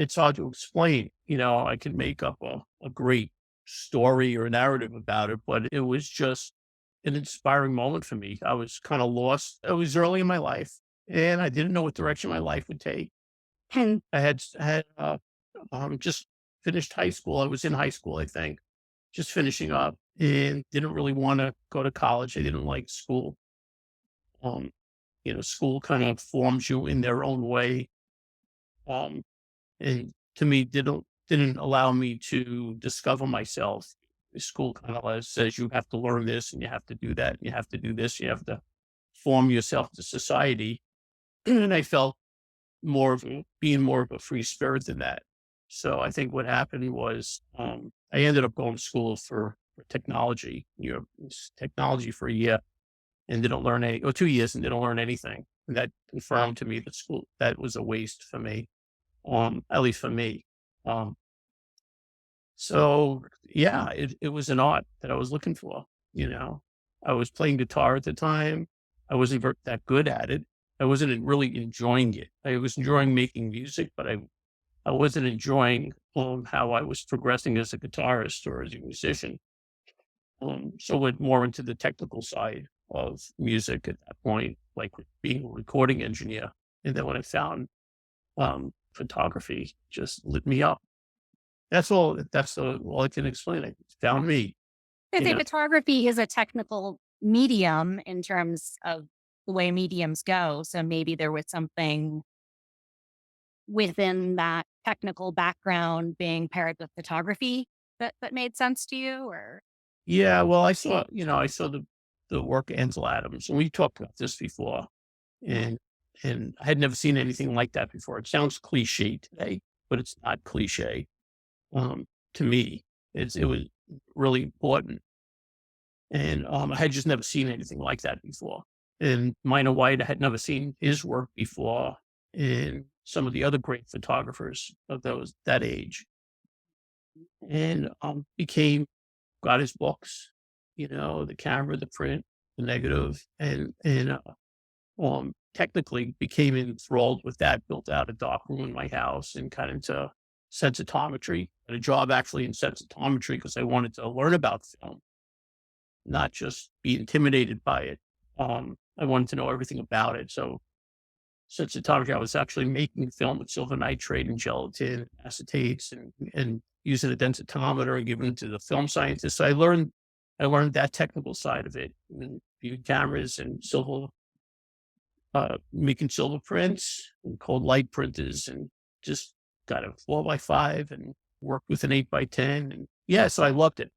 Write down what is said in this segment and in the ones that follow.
it's hard to explain. I could make up a great story or narrative about it, but it was just an inspiring moment for me. I was kind of lost. It was early in my life, and I didn't know what direction my life would take. And I had just finished high school. I was in high school, I think, just finishing up, and didn't really want to go to college. I didn't like school. Um, School kind of forms you in their own way. Um, and to me, didn't allow me to discover myself. The school kind of says you have to learn this and you have to do that and you have to do this. You have to form yourself to society. And I felt being more of a free spirit than that. So I think what happened was I ended up going to school for technology. Technology for a year and didn't learn or 2 years and didn't learn anything. And that confirmed to me that school that was a waste for me. At least for me. Um, so yeah, it was an art that I was looking for. I was playing guitar at the time. I wasn't that good at it. I wasn't really enjoying it. I was enjoying making music, but I wasn't enjoying how I was progressing as a guitarist or as a musician. So went more into the technical side of music at that point, like being a recording engineer. And then when I found photography, just lit me up. All I can explain. It found me. I You say know, photography is a technical medium in terms of the way mediums go. So maybe there was something within that technical background being paired with photography that made sense to you, or yeah. Well, I saw the work of Ansel Adams, and we talked about this before, Mhm. and I had never seen anything like that before. It sounds cliche today, but it's not cliche. To me, it was really important, and I had just never seen anything like that before. And Minor White, I had never seen his work before, and some of the other great photographers of that age, and became got his books, the camera, the print, the negative, and technically became enthralled with that. Built out a dark room in my house and kind of into sensitometry. Had a job actually in sensitometry because I wanted to learn about film, not just be intimidated by it. I wanted to know everything about it. So sensitometry, I was actually making film with silver nitrate and gelatin, acetates, and using a densitometer and giving it to the film scientists. So I learned that technical side of it, and viewed cameras and making silver prints and cold light printers, and just got a 4x5 and worked with an 8x10. And yeah, so I loved it.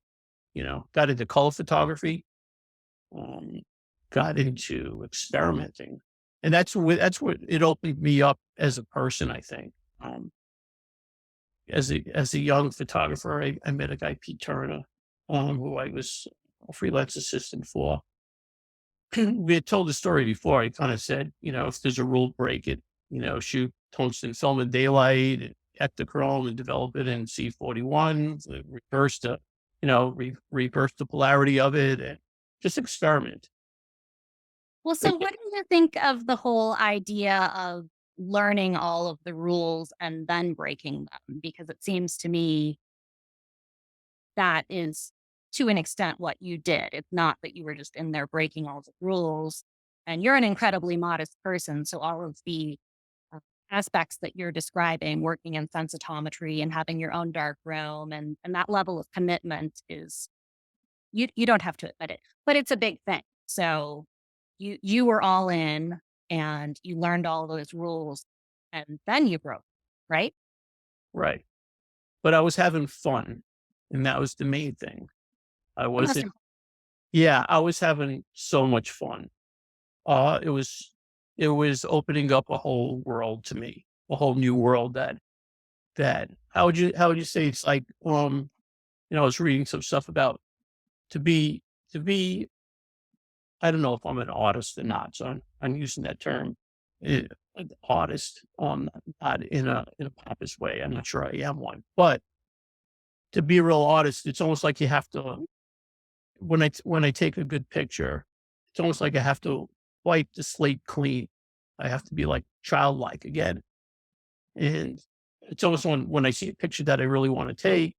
Got into color photography, um, got into experimenting, and that's what it opened me up as a person. I think as a young photographer, I met a guy, Pete Turner, who I was a freelance assistant for. We had told the story before. I kind of said, if there's a rule, break it. Shoot tungsten film in daylight, and Ektachrome, and develop it in C41, reverse the polarity of it, and just experiment. well, so what do you think of the whole idea of learning all of the rules and then breaking them? Because it seems to me that is to an extent what you did. It's not that you were just in there breaking all the rules. And you're an incredibly modest person. So all of the uh, aspects that you're describing, working in sensitometry and having your own dark room and that level of commitment is you don't have to admit it, but it's a big thing. So you were all in and you learned all those rules and then you broke, right? Right. But I was having fun, and that was the main thing. I The most wasn't Yeah, I was having so much fun. Uh, it was it was opening up a whole world to me, a whole new world that how would you say it's like, I was reading some stuff about to be I don't know if I'm an artist or not, so I'm using that term, an artist, not in a pompous way. I'm not sure I am one, but to be a real artist, it's almost like you have to when I take a good picture, it's almost like I have to wipe the slate clean. I have to be like childlike again. And it's almost when I see a picture that I really want to take,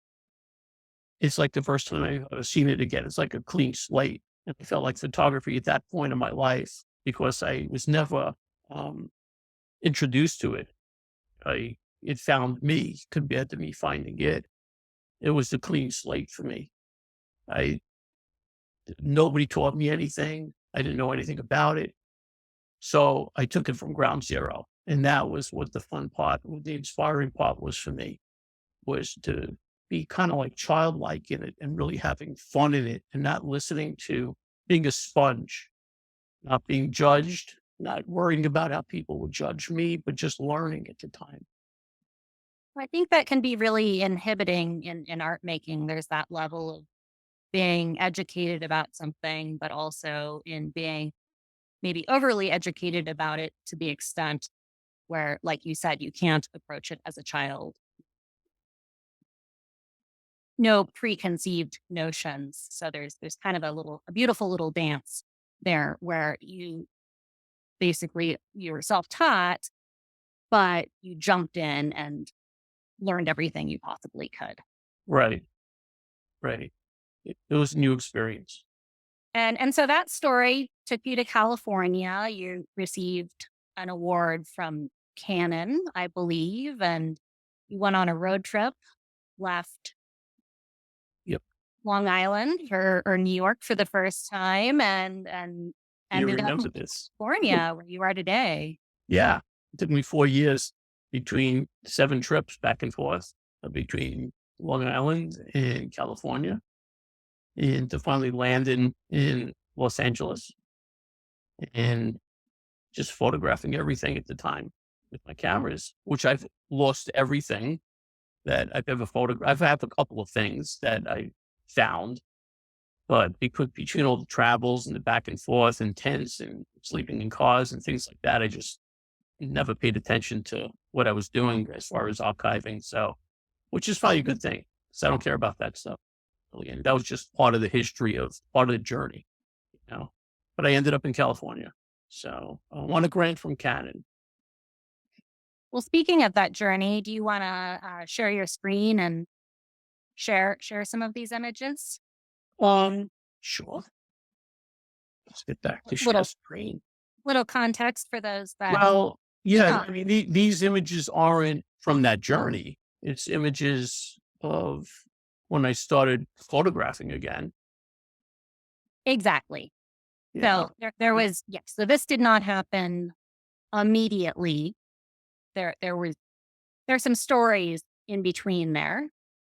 it's like the first time I've seen it again. It's like a clean slate. And I felt like photography at that point in my life, because I was never um, introduced to it. It found me compared to me finding it. It was a clean slate for me. I Nobody taught me anything. I didn't know anything about it. So I took it from ground zero. And that was what the fun part, what the inspiring part was for me, was to be kind of like childlike in it and really having fun in it and not listening to being a sponge, not being judged, not worrying about how people would judge me, but just learning at the time. I think that can be really inhibiting in art making. There's that level of being educated about something, but also in being maybe overly educated about it to the extent where, like you said, you can't approach it as a child. No preconceived notions. So there's kind of a beautiful little dance there where you basically you were self-taught, but you jumped in and learned everything you possibly could. Right. Right. It was a new experience. And so that story took you to California. You received an award from Canon, I believe, and you went on a road trip, left Yep. Long Island or New York for the first time and You ended up in remember this. California where you are today. Yeah. It took me 4 years between 7 trips back and forth between Long Island and California, and to finally land in Los Angeles, and just photographing everything at the time with my cameras, which I've lost everything that I've ever photographed. I've had a couple of things that I found, but because between all the travels and the back and forth and tents and sleeping in cars and things like that, I just never paid attention to what I was doing as far as archiving. So, which is probably a good thing, because I don't care about that stuff really. And that was just part of the history of part of the journey, you know. But I ended up in California. So I won a grant from Canon. Well, speaking of that journey, do you want to share your screen and share some of these images? Sure. Let's get back to share Little screen. little context for those that Well, yeah, yeah, I mean, these images aren't from that journey. It's images of when I started photographing again. exactly. Yeah. So there was yes. So this did not happen immediately. There's some stories in between there.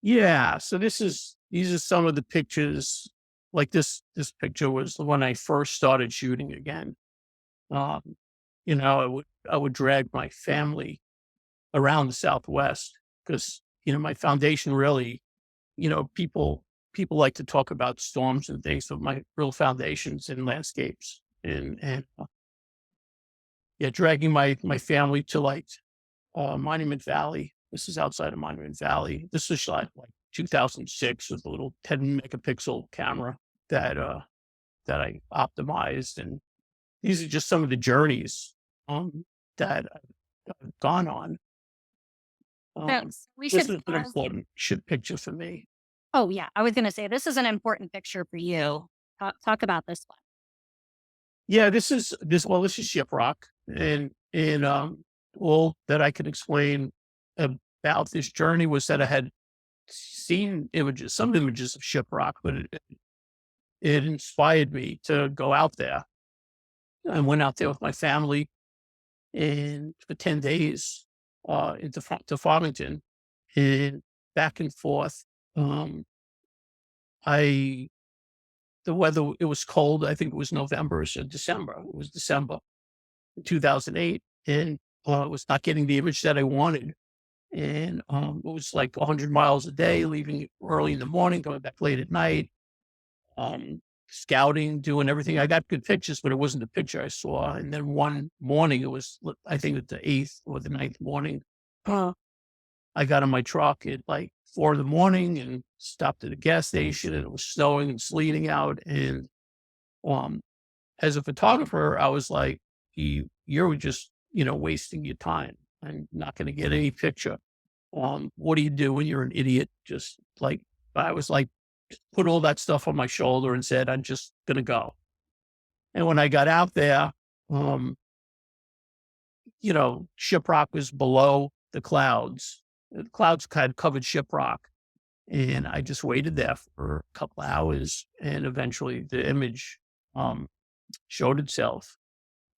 Yeah. So these are some of the pictures. Like this picture was the one I first started shooting again. Um, I would drag my family around the Southwest, because, my foundation really, people like to talk about storms and things, but my real foundations in landscapes, and yeah, dragging my family to like Monument Valley. This is outside of Monument Valley. This was shot like 2006 with a little 10 megapixel camera that that I optimized, and these are just some of the journeys that I've gone on. So Um, we this should is an pause. important picture for me. Oh yeah, I was going to say this is an important picture for you. Talk about this one. Yeah, this is shiprock, and all that I could explain about this journey was that I had seen some images of shiprock, but it inspired me to go out there. I went out there with my family and for 10 days to Farmington, and back and forth. Um, I The weather, it was cold. I think it was November or so December. It was December 2008, and I was not getting the image that I wanted. And it was like 100 miles a day, leaving early in the morning, going back late at night, scouting, doing everything. I got good pictures, but it wasn't the picture I saw. And then one morning, it was, I think, the eighth or the ninth morning. Uh, I got in my truck at like 4 in the morning and stopped at a gas station, and it was snowing and sleeting out. And um, as a photographer, I was like, you're just, wasting your time. I'm not going to get any picture. What do you do when you're an idiot? Just like, I was like, put all that stuff on my shoulder and said, I'm just going to go. And when I got out there, um, shiprock was below the clouds. The clouds kind of covered shiprock. And I just waited there for a couple hours, and eventually the image um, showed itself.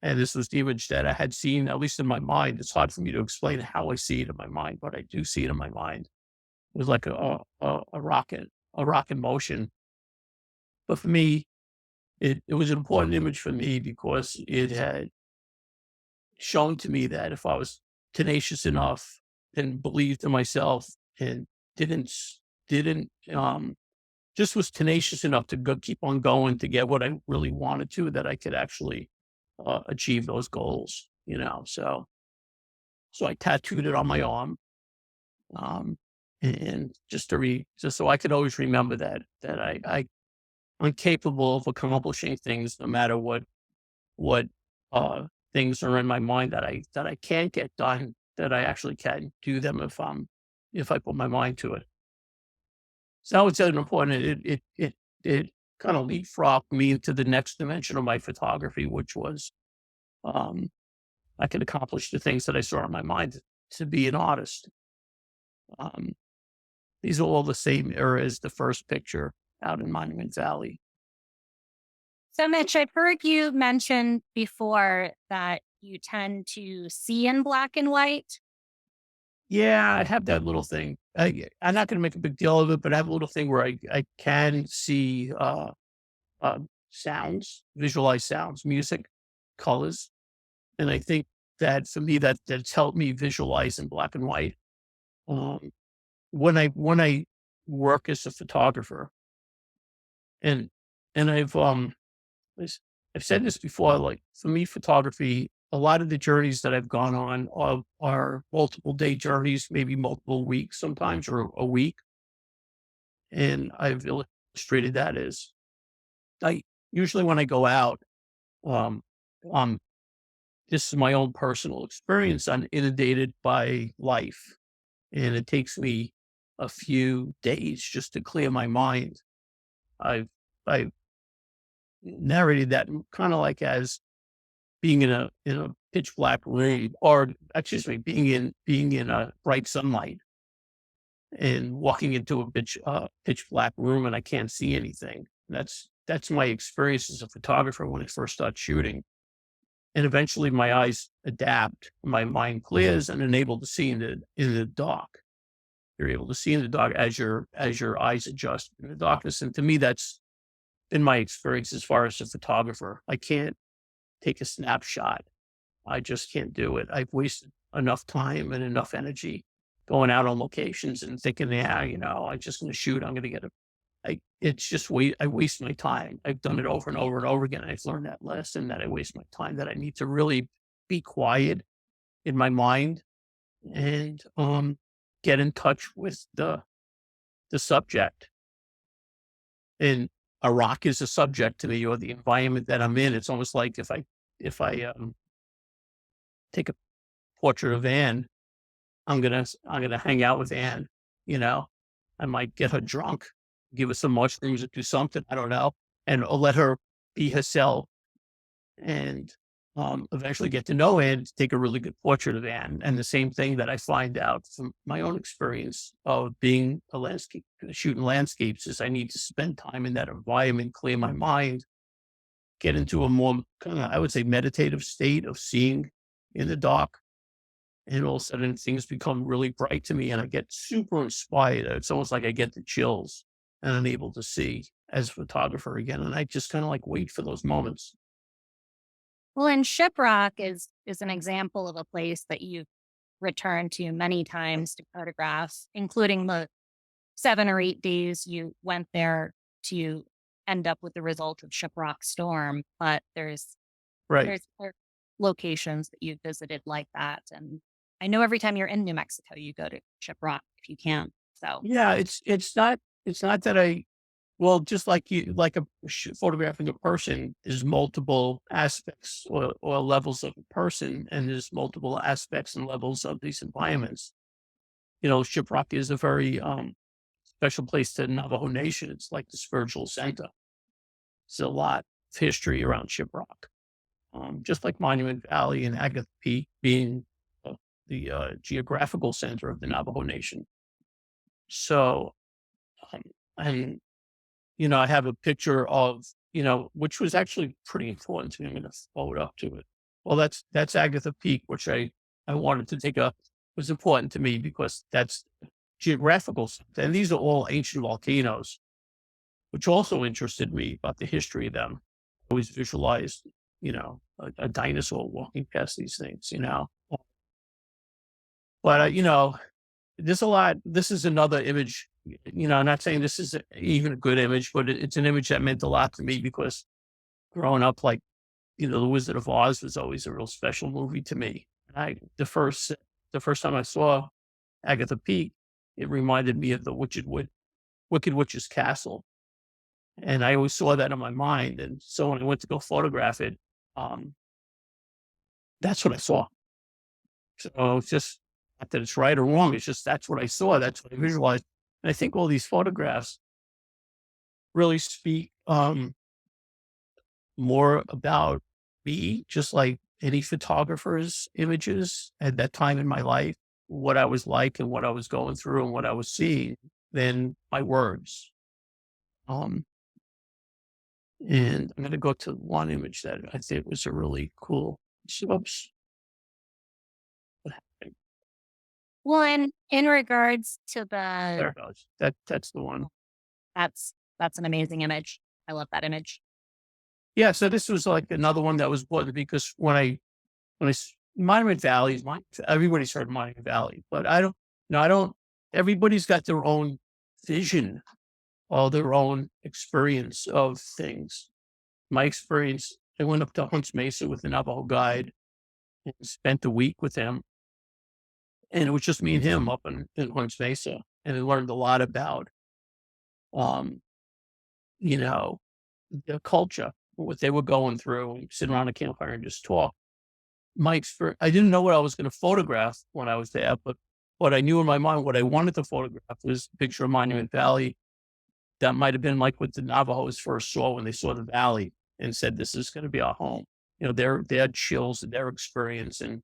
And this was the image that I had seen, at least in my mind. It's hard for me to explain how I see it in my mind, but I do see it in my mind. It was like a rocket motion. But for me, it was an important image for me because it had shown to me that if I was tenacious enough and believed in myself and didn't didn't just was tenacious enough to go, keep on going to get what I really wanted to, that I could actually achieve those goals. So I tattooed it on my arm, um, and just so I could always remember that I'm capable of accomplishing things no matter what uh, things are in my mind that I can't get done. That I actually can do them if I put my mind to it. So that was an important. It kind of leapfrogged me into the next dimension of my photography, which was um, I could accomplish the things that I saw in my mind to be an artist. Um, these are all the same era as the first picture out in Monument Valley. So, Mitch, I've heard you mention before that you tend to see in black and white. Yeah, I have that little thing. I'm not going to make a big deal of it, but I have a little thing where I can see sounds, visualize sounds, music, colors, and I think that for me that's helped me visualize in black and white. Um, when I work as a photographer, and and this- I've said this before, like for me, photography, a lot of the journeys that I've gone on are multiple day journeys, maybe multiple weeks sometimes, or a week. And I've illustrated that as I usually when I go out, um, um, this is my own personal experience. I'm inundated by life, and it takes me a few days just to clear my mind. I've I've narrated that kind of like as being in a pitch black room, or excuse me, being in a bright sunlight and walking into a pitch black room and I can't see anything. That's my experience as a photographer when I first start shooting. And eventually my eyes adapt, my mind clears, and I'm able to see in the dark. You're able to see in the dark as your eyes adjust in the darkness. And to me, that's been my experience as far as a photographer. I can't take a snapshot. I just can't do it. I've wasted enough time and enough energy going out on locations and thinking, yeah, I'm just going to shoot. I'm going to get a. It's just I waste my time. I've done it over and over and over again. I've learned that lesson that I waste my time. That I need to really be quiet in my mind and get in touch with the subject. And a rock is a subject to me, or the environment that I'm in. It's almost like if I take a portrait of Anne, I'm gonna hang out with Anne, you know? I might get her drunk, give her some mushrooms or do something, I don't know, and I'll let her be herself and, eventually get to know Anne, take a really good portrait of Anne. And the same thing that I find out from my own experience of being a landscape shooting landscapes is I need to spend time in that environment, clear my mind, get into a more kinda, I would say, meditative state of seeing in the dark. And all of a sudden things become really bright to me and I get super inspired. It's almost like I get the chills and I'm able to see as a photographer again. And I just kind of like wait for those moments. Well, and Shiprock is an example of a place that you've returned to many times to photograph, including the 7 or 8 days you went there to end up with the result of Shiprock Storm. But Right. there's other locations that you've visited like that, and I know every time you're in New Mexico, you go to Shiprock if you can. So, Yeah. It's not that well, just like photographing a person, there's multiple aspects or levels of a person, and there's multiple aspects and levels of these environments. Shiprock is a very special place to the Navajo Nation. It's like the spiritual center. There's a lot of history around Shiprock, just like Monument Valley and Agatha Peak being the geographical center of the Navajo Nation. So, um, and I have a picture of, which was actually pretty important to me. I'm going to forward up to it. Well, that's Agatha Peak, which I wanted to take a was important to me because that's geographical. And these are all ancient volcanoes, which also interested me about the history of them. I always visualized, a dinosaur walking past these things. But, there's a lot. This is another image, I'm not saying this is even a good image, but it's an image that meant a lot to me because growing up, like, The Wizard of Oz was always a real special movie to me. The first time I saw Agatha Peak, it reminded me of the Wicked Witch's Castle. And I always saw that in my mind. And so when I went to go photograph it, um, that's what I saw. So it's just not that it's right or wrong. It's just that's what I saw. That's what I visualized. And I think all these photographs really speak more about me, just like any photographer's images at that time in my life, what I was like and what I was going through and what I was seeing than my words. Um, and I'm going to go to one image that I think was a really cool. Oops. What happened? Well, in regards to There it goes. That's the one. that's an amazing image. I love that image. Yeah. So this was like another one that was important because Monument Valley is everybody's heard Monument Valley, but I don't, no, I don't, everybody's got their own vision or their own experience of things. My experience, I went up to Hunts Mesa with an Navajo guide and spent a week with him. And it was just me and him up in Hunts Mesa. And I learned a lot about, um, you know, the culture, what they were going through, and sit around a campfire and just talk. My experience, I didn't know what I was going to photograph when I was there, but what I knew in my mind, what I wanted to photograph was a picture of Monument Valley. That might have been like what the Navajos first saw when they saw the valley and said, "This is going to be our home." They had chills in their experience, and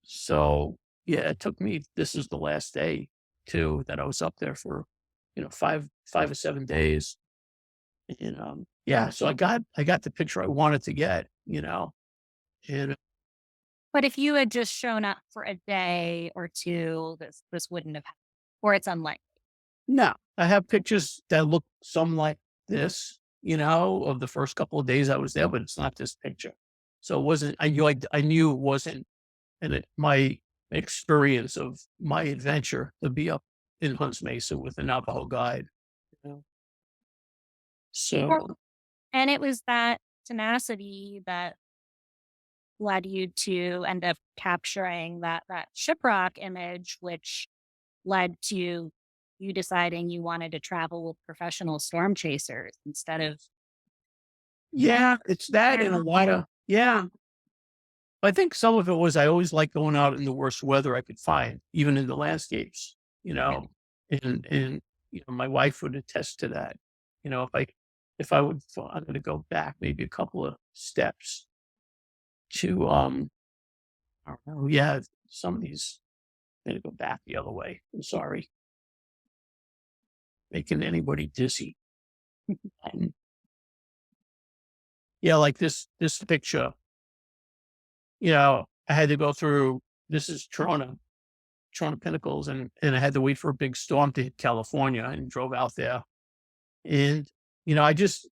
so yeah, it took me. This is the last day too that I was up there for, 5 or 7 days, and yeah, so I got the picture I wanted to get, and But if you had just shown up for a day or two, this wouldn't have happened, or it's unlikely. no, I have pictures that look some like this, of the first couple of days I was there, but it's not this picture. So it wasn't. I knew it wasn't, my experience of my adventure to be up in Hunts Mesa with a Navajo guide. You know? Well, So and it was that tenacity that led you to end up capturing that shiprock image, which led to you deciding you wanted to travel with professional storm chasers instead of yeah, it's that and a lot of yeah. I think some of it was I always liked going out in the worst weather I could find, even in the landscapes, and my wife would attest to that. If I would, I'm going to go back maybe a couple of steps to I don't know, yeah, some of these. I'm going to go back the other way. I'm sorry, making anybody dizzy. Um, yeah, like this picture. I had to go through. This is Toronto Pinnacles, and I had to wait for a big storm to hit California and drove out there. And, I just,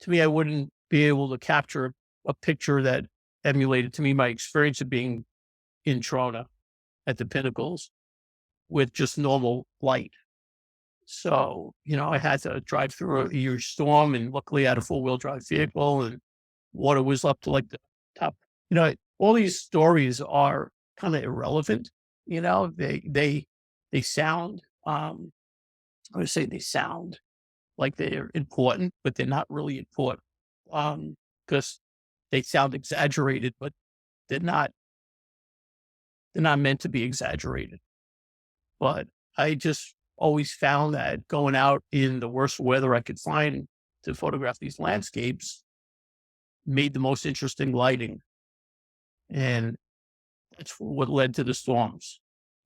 to me, I wouldn't be able to capture a picture that emulated to me my experience of being in Toronto at the Pinnacles with just normal light. So, I had to drive through a huge storm, and luckily I had a four-wheel drive vehicle and water was up to like the top. All these stories are kind of irrelevant. They sound, I would say they sound like they're important, but they're not really important. Because they sound exaggerated, but they're not they're not meant to be exaggerated. But I just always found that going out in the worst weather I could find to photograph these landscapes made the most interesting lighting. And that's what led to the storms.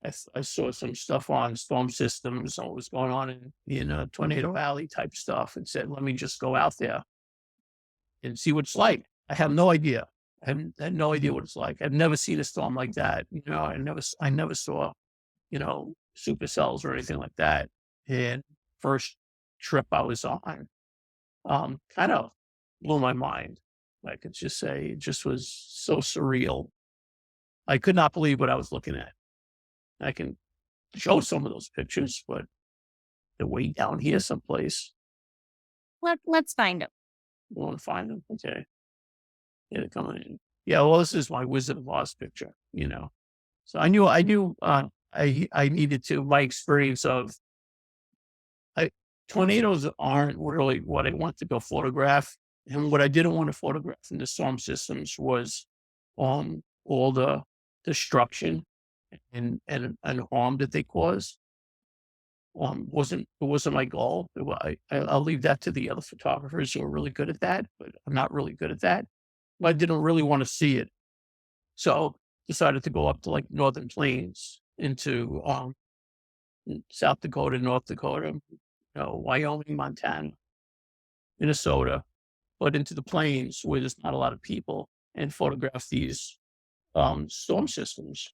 I saw some stuff on storm systems, what was going on in Tornado Alley type stuff, and said, let me just go out there and see what it's like. I have no idea. I had no idea what it's like. I've never seen a storm like that. I never saw, supercells or anything like that. And first trip I was on, kind of blew my mind. I could just say it just was so surreal. I could not believe what I was looking at. I can show some of those pictures, but they're way down here someplace. Let's find them. You want to find them? Okay. Yeah, they're coming in. Yeah, well, this is my Wizard of Oz picture. So I needed to, my experience of I tornadoes aren't really what I want to go photograph. And what I didn't want to photograph in the storm systems was all the destruction and harm that they cause. It wasn't my goal. I'll leave that to the other photographers who are really good at that, but I'm not really good at that. But I didn't really want to see it. So decided to go up to like Northern Plains into South Dakota, North Dakota, Wyoming, Montana, Minnesota, but into the plains where there's not a lot of people and photograph these storm systems.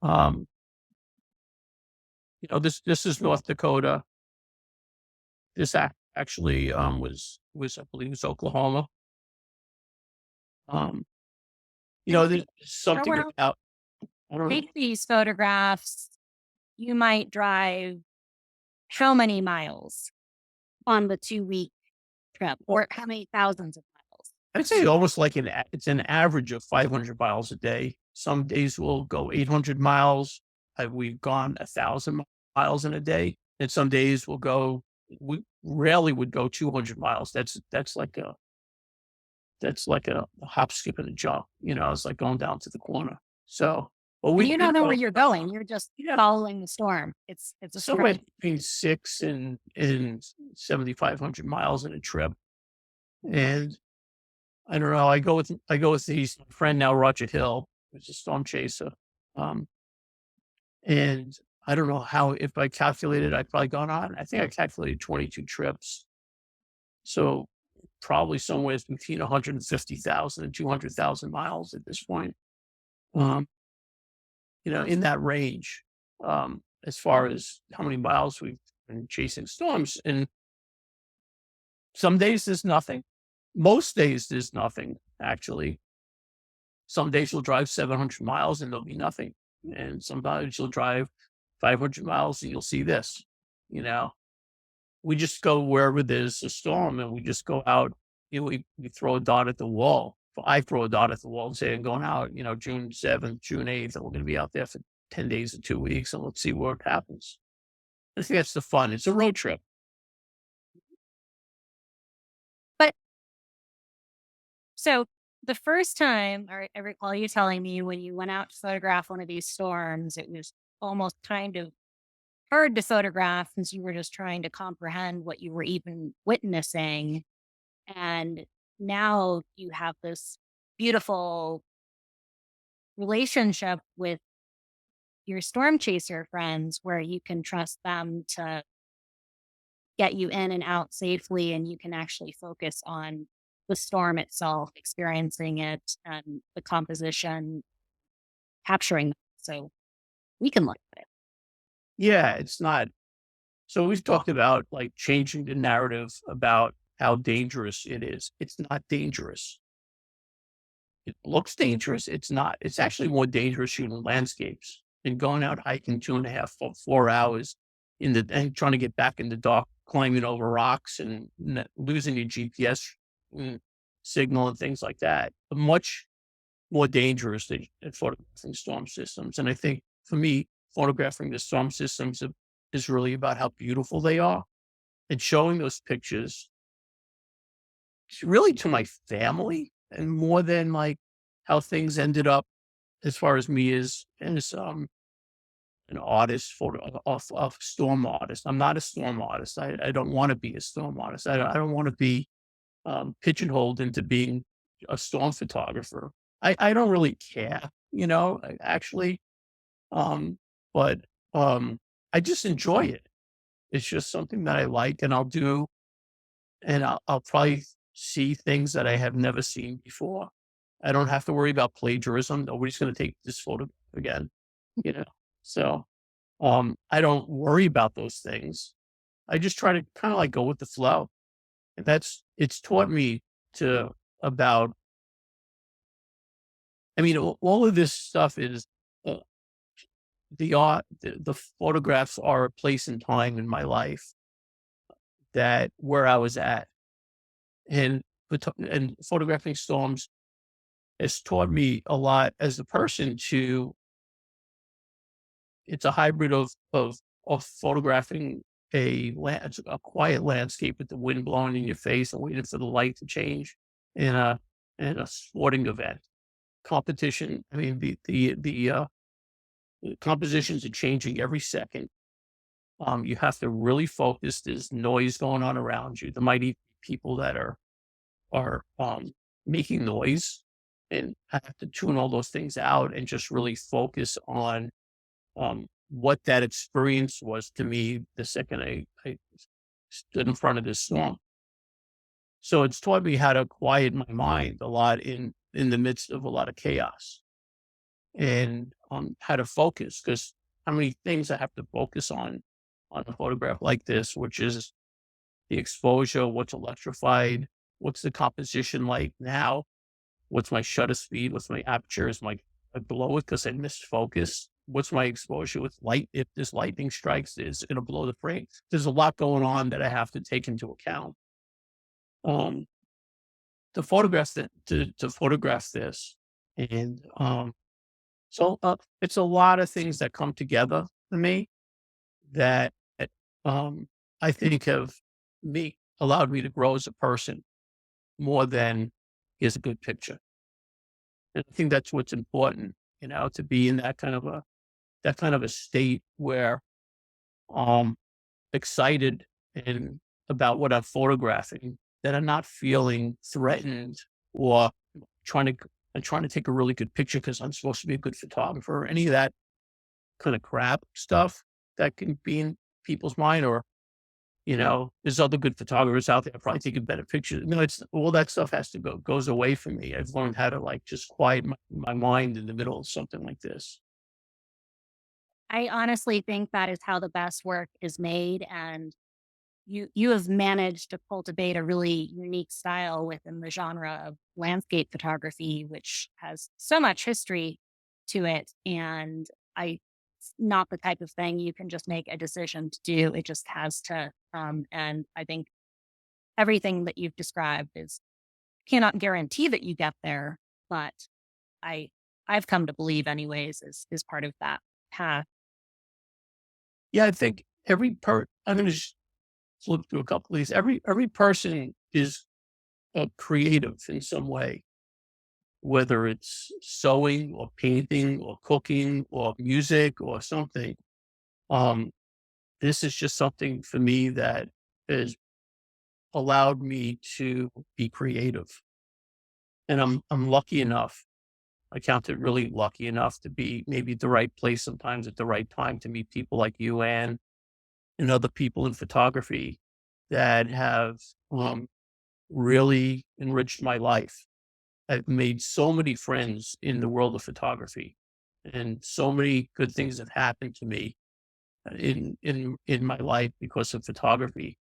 Um, this is North Dakota. This actually was I believe was Oklahoma. Um, there's Or something well, about I don't know. take these photographs. You might drive how many miles on the 2-week trip, Well, or how many thousands of miles? I'd say almost like it's an average of 500 miles a day. Some days we'll go 800 miles. We've gone 1,000 miles in a day, and some days we rarely would go 200 miles. That's like a hop, skip, and a jump. It's like going down to the corner. So, well, And we you did don't know where go, you're going. You're just yeah, following the storm. It's a somewhere stretch. between 6 and 7,500 miles in a trip. And I don't know. I go with these friend now, Roger Hill, who's a storm chaser. Um, and I don't know how, if I calculated, I'd probably gone on. I think I calculated 22 trips. So probably somewhere between 150,000 and 200,000 miles at this point. Um, in that range, as far as how many miles we've been chasing storms. And some days there's nothing. Most days there's nothing, actually. Some days you'll drive 700 miles and there'll be nothing. And sometimes you'll drive 500 miles and you'll see this. You know, we just go wherever there's a storm and we just go out. We throw a dot at the wall. I throw a dot at the wall and say, I'm going out, June 7th, June 8th, and we're going to be out there for 10 days or 2 weeks and let's see what happens. I think that's the fun. It's a road trip. But so the first time, I recall you telling me when you went out to photograph one of these storms, it was almost kind of hard to photograph since you were just trying to comprehend what you were even witnessing. And now you have this beautiful relationship with your storm chaser friends where you can trust them to get you in and out safely, and you can actually focus on the storm itself, experiencing it and the composition, capturing it. So we can look at it. Yeah, it's not. So we've talked about like changing the narrative about how dangerous it is. It's not dangerous. It looks dangerous. It's not. It's actually more dangerous shooting landscapes and going out hiking 2.5, 4 hours and trying to get back in the dark, climbing over rocks and losing your GPS mm, signal and things like that. Much more dangerous than photographing storm systems. And I think for me, photographing the storm systems is really about how beautiful they are and showing those pictures really to my family and more than like how things ended up as far as me as an artist for a storm artist. I'm not a storm artist. I don't want to be a storm artist. I don't want to be pigeonholed into being a storm photographer. I don't really care, actually. Um, but I just enjoy it. It's just something that I like and I'll do, and I'll probably see things that I have never seen before. I don't have to worry about plagiarism. Nobody's going to take this photo again, you know. So I don't worry about those things. I just try to kind of like go with the flow. And it's taught me to about, I mean, all of this stuff is uh, the art, the photographs are a place and time in my life that where I was at. And, and photographing storms has taught me a lot as a person to, it's a hybrid of photographing a quiet landscape with the wind blowing in your face and waiting for the light to change in a sporting event competition. I mean, the compositions are changing every second. You have to really focus. There's noise going on around you. There might be people that are making noise, and I have to tune all those things out and just really focus on what that experience was to me the second I stood in front of this storm. So it's taught me how to quiet my mind a lot in the midst of a lot of chaos, and how to focus, because how many things I have to focus on a photograph like this, which is the exposure, what's electrified, what's the composition like now, what's my shutter speed, what's my aperture, is my I blow it because I missed focus. What's my exposure with light? If this lightning strikes, is it going to blow the frame? There's a lot going on that I have to take into account. Um, to photograph that to photograph this, and so it's a lot of things that come together for me that um, I think have allowed me to grow as a person more than is a good picture. And I think that's what's important, to be in that kind of a state where um excited and about what I'm photographing, that I'm not feeling threatened or trying to trying to take a really good picture because I'm supposed to be a good photographer. Any of that kind of crap stuff that can be in people's mind, or there's other good photographers out there probably taking better pictures. No, it's all that stuff has to goes away from me. I've learned how to like just quiet my mind in the middle of something like this. I honestly think that is how the best work is made, and you have managed to cultivate a really unique style within the genre of landscape photography, which has so much history to it. And I, it's not the type of thing you can just make a decision to do. It just has to. And I think everything that you've described is cannot guarantee that you get there, but I I've come to believe anyways is part of that path. Yeah, I think I'm going to flip through a couple of these. Every person is creative in some way, whether it's sewing or painting or cooking or music or something. Um, this is just something for me that has allowed me to be creative, and I'm lucky enough. I count it really lucky enough to be maybe at the right place sometimes at the right time to meet people like you, Anne, and other people in photography that have really enriched my life. I've made so many friends in the world of photography, and so many good things have happened to me in my life because of photography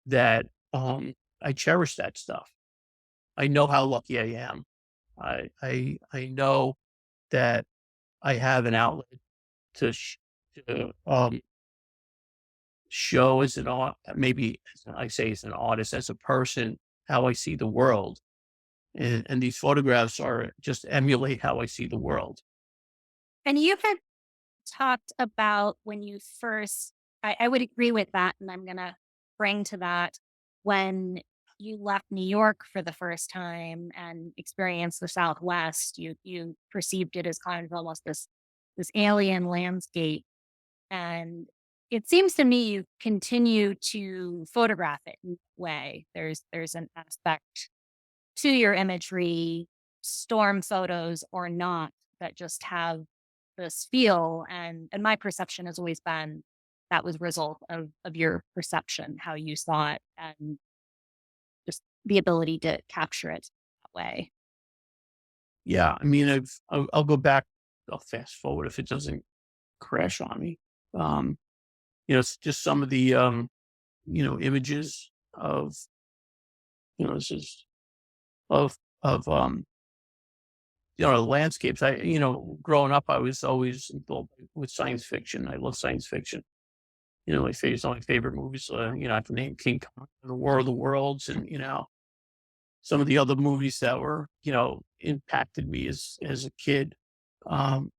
that I cherish that stuff. I know how lucky I am. I know that I have an outlet to show as an art, maybe I say as an artist, as a person, how I see the world. And these photographs are just emulate how I see the world. And you had talked about when you first, I would agree with that. And I'm going to bring to that when you left New York for the first time and experienced the Southwest, you perceived it as kind of almost this alien landscape. And it seems to me you continue to photograph it in a way. There's an aspect to your imagery, storm photos or not, that just have this feel. And my perception has always been that was a result of your perception, how you saw it, and just the ability to capture it that way. Yeah, I mean, I'll go back. I'll fast forward if it doesn't crash on me. Um, it's just some of the images of this is of landscapes. Growing up, I was always involved with science fiction. I love science fiction. Some of my favorite movies. I can name King Kong, The War of the Worlds, and some of the other movies that were impacted me as a kid. Um,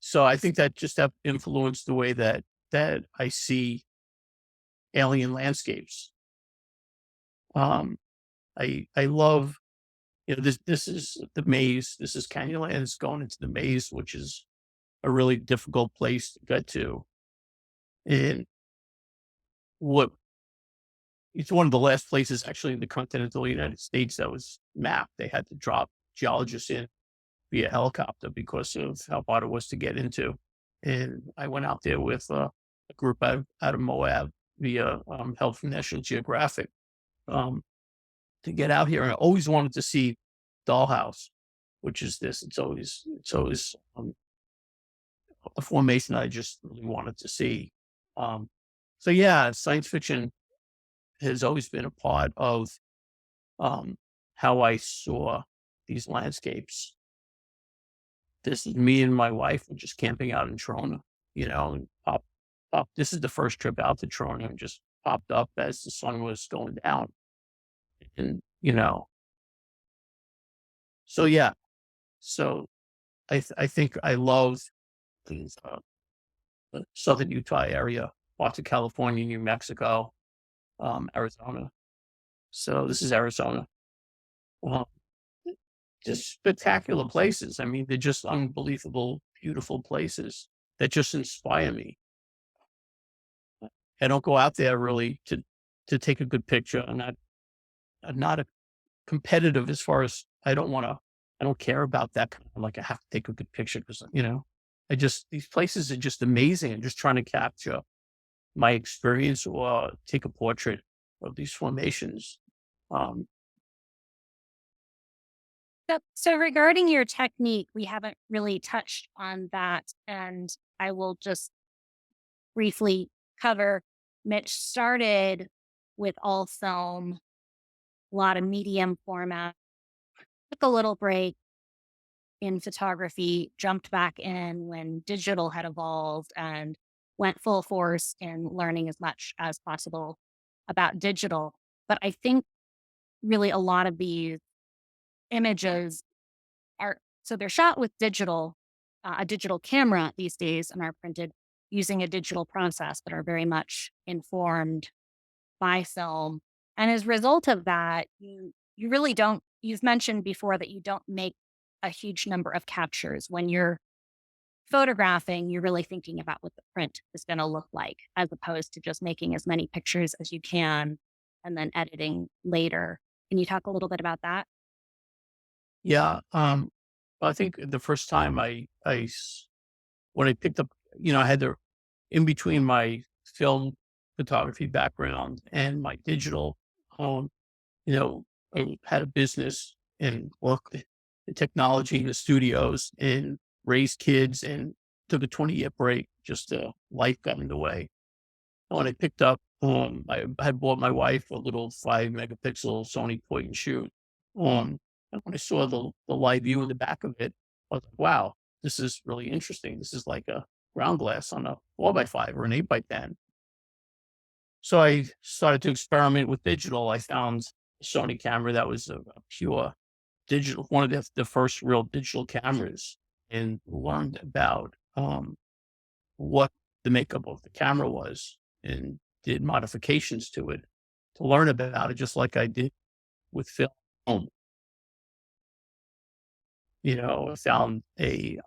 so I think that just have influenced the way that I see alien landscapes. Um, I love this is the maze. This is Canyonlands going into the maze, which is a really difficult place to get to. And what it's one of the last places actually in the continental United States that was mapped. They had to drop geologists in via helicopter because of how hard it was to get into. And I went out there with a group out of Moab via help from National Geographic um, to get out here. And I always wanted to see Dollhouse, which is this. It's always a formation I just really wanted to see. Um, so yeah, science fiction has always been a part of um, how I saw these landscapes. This is me and my wife were just camping out in Trona, and pop. This is the first trip out to Trona and just popped up as the sun was going down. And, so yeah, so I think I love these, the Southern Utah area, parts of California, New Mexico, Arizona. So this is Arizona. Um, just spectacular places. I mean, they're just unbelievable, beautiful places that just inspire me. I don't go out there really to take a good picture. I'm not a competitive as far as I don't care about that kind of like I have to take a good picture because I just these places are just amazing. I'm just trying to capture my experience or take a portrait of these formations. Um, So regarding your technique, we haven't really touched on that. And I will just briefly cover. Mitch started with all film, a lot of medium format, took a little break in photography, jumped back in when digital had evolved, and went full force in learning as much as possible about digital. But I think really a lot of these images are, so they're shot with a digital camera these days, and are printed using a digital process, but are very much informed by film. And as a result of that, you really don't, you've mentioned before that you don't make a huge number of captures. When you're photographing, you're really thinking about what the print is going to look like, as opposed to just making as many pictures as you can and then editing later. Can you talk a little bit about that? yeah, I think the first time when I picked up, I had to in between my film photography background and my digital, um, I had a business and worked in technology in the studios and raised kids and took a 20-year break. Just life got in the way. And when I picked up, I had bought my wife a little 5 megapixel Sony point and shoot. And when I saw the live view in the back of it, I was like, wow, this is really interesting. This is like a ground glass on a 4x5 or an 8x10. So I started to experiment with digital. I found a Sony camera that was a pure digital, one of the first real digital cameras, and learned about what the makeup of the camera was and did modifications to it. to learn about it, just like I did with film. I found a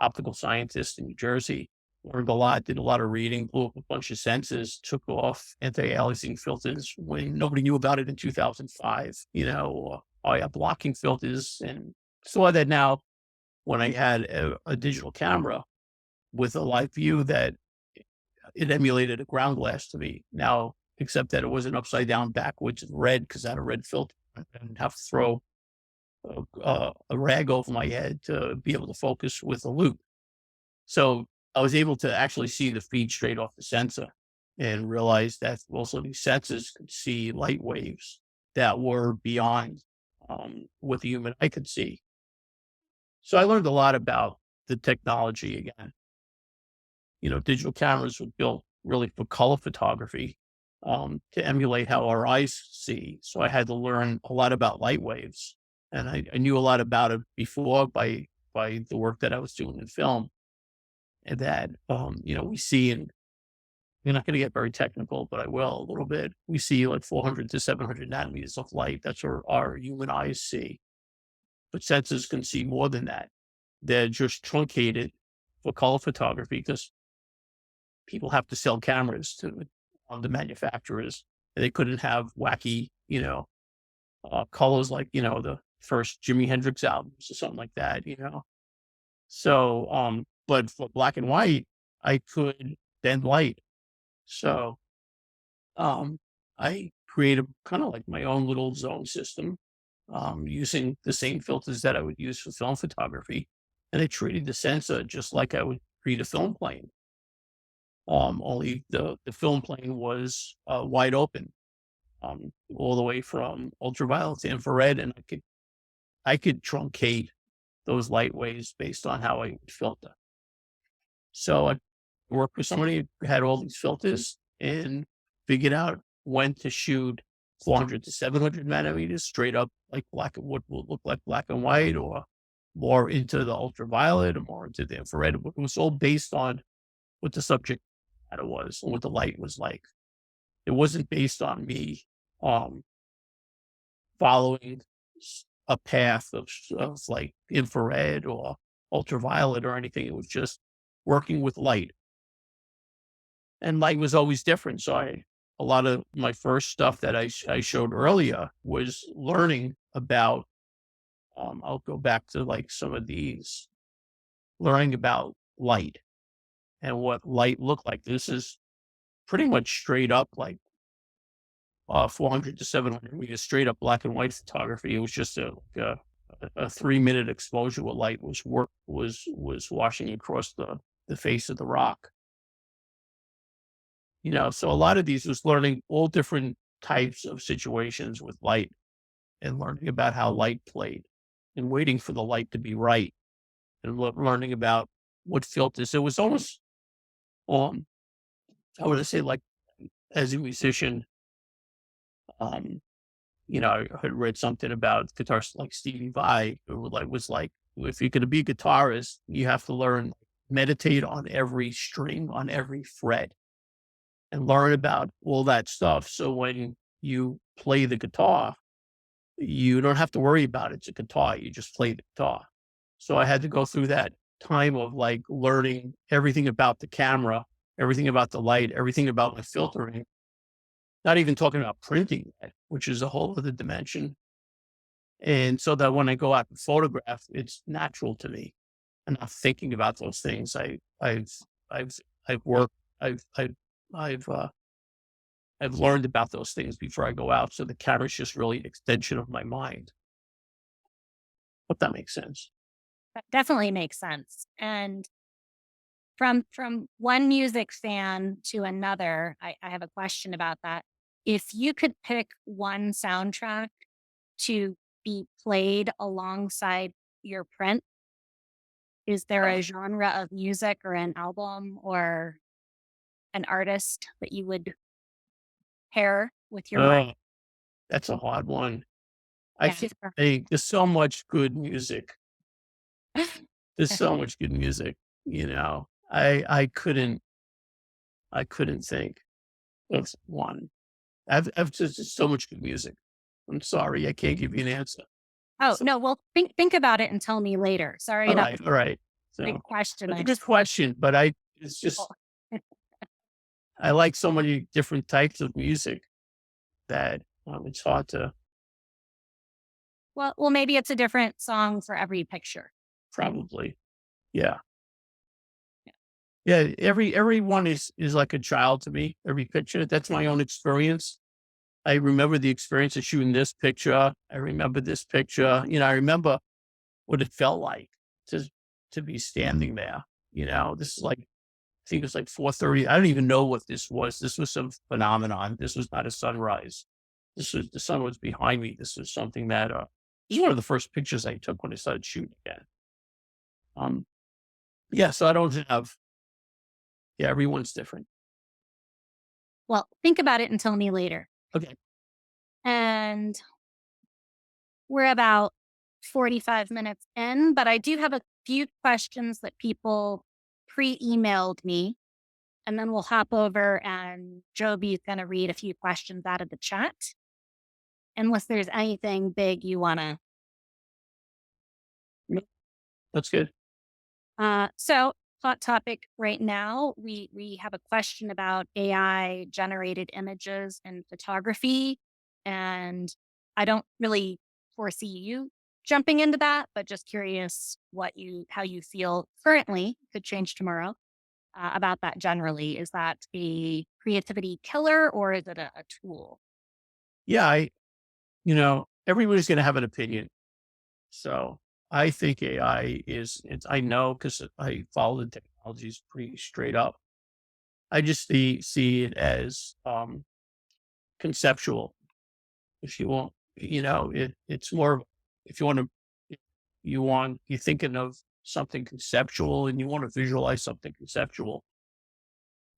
optical scientist in New Jersey, learned a lot, did a lot of reading, blew up a bunch of senses, took off anti-aliasing filters when nobody knew about it in 2005, oh yeah, blocking filters, and saw that now when I had a digital camera with a live view that it emulated a ground glass to me now, except that it wasn't upside down backwards and red because I had a red filter. I didn't have to throw a rag over my head to be able to focus with a loop. So I was able to actually see the feed straight off the sensor and realize that also these sensors could see light waves that were beyond what the human eye could see. So I learned a lot about the technology again. Digital cameras were built really for color photography to emulate how our eyes see. So I had to learn a lot about light waves, and I knew a lot about it before by the work that I was doing in film, and that we see, and you're not going to get very technical, but I will a little bit. We see like 400 to 700 nanometers of light. That's what our human eyes see, but sensors can see more than that. They're just truncated for color photography because people have to sell cameras to the manufacturers. They couldn't have wacky, colors like, the first Jimi Hendrix albums or something like that. So, but for black and white, I could bend light. So, I created kind of like my own little zone system, using the same filters that I would use for film photography. And I treated the sensor just like I would treat a film plane. Only the film plane was wide open, all the way from ultraviolet to infrared, and I could truncate those light waves based on how I would filter. So I worked with somebody who had all these filters and figured out when to shoot 400 to 700 nanometers straight up, like what will look like black and white, or more into the ultraviolet, or more into the infrared. It was all based on what the subject matter was and what the light was like. It wasn't based on me um, following a path of like infrared or ultraviolet or anything. It was just working with light, and light was always different. So a lot of my first stuff that I showed earlier was learning about. I'll go back to like some of these, learning about light and what light looked like. This is pretty much straight up like 400 to 700 meters straight up black and white photography. It was just a 3-minute exposure where light was washing across the face of the rock. So a lot of these was learning all different types of situations with light, and learning about how light played and waiting for the light to be right, and learning about what filters. It was almost, um, I would say, like, as a musician, um, I had read something about guitarists like Stevie Vai, who was like, if you're going to be a guitarist, you have to learn, meditate on every string, on every fret, and learn about all that stuff. So when you play the guitar, you don't have to worry about it. It's a guitar. You just play the guitar. So I had to go through that time of like learning everything about the camera, everything about the light, everything about my filtering, not even talking about printing yet, which is a whole other dimension. And so that when I go out and photograph, it's natural to me. I'm not thinking about those things. I've, I've worked, I've, I've learned about those things before I go out. So the camera's just really an extension of my mind. Hope that makes sense. That definitely makes sense. And from one music fan to another, I have a question about that. If you could pick one soundtrack to be played alongside your print, is there a genre of music or an album or an artist that you would pair with your work? Oh, that's a hard one. I Yeah. can't think. There's so much good music. There's so much good music. I couldn't think of one. I've just so much good music. I'm sorry, I can't give you an answer. Oh, So, no, well, think about it and tell me later. Sorry, all that was right, all right. a big So, question. it's a I good just question, but it's oh, just, I like so many different types of music that it's hard to well, maybe it's a different song for every picture. Maybe. probably, yeah. Yeah. Yeah, everyone is like a child to me, every picture. That's my own experience. I remember the experience of shooting this picture. I remember this picture. I remember what it felt like to to be standing there. This is like I think it was like 4:30. I don't even know what this was. This was some phenomenon. This was not a sunrise. This was the sun was behind me. This was something that this is one of the first pictures I took when I started shooting again. Um yeah, so I don't have yeah, everyone's different. Well, think about it and tell me later. Okay. And we're about 45 minutes in, but I do have a few questions that people pre-emailed me, and then we'll hop over and Joby's going to read a few questions out of the chat, unless there's anything big you want to. No, that's good. So hot topic right now, we have a question about AI generated images and photography, and I don't really foresee you jumping into that, but just curious how you feel currently, could change tomorrow, about that generally. Is that a creativity killer or is it a tool? Yeah, everybody's going to have an opinion. So I think AI I know because I follow the technologies pretty straight up. I just see it as conceptual. If you want, it's more, if you want to, you're thinking of something conceptual and you want to visualize something conceptual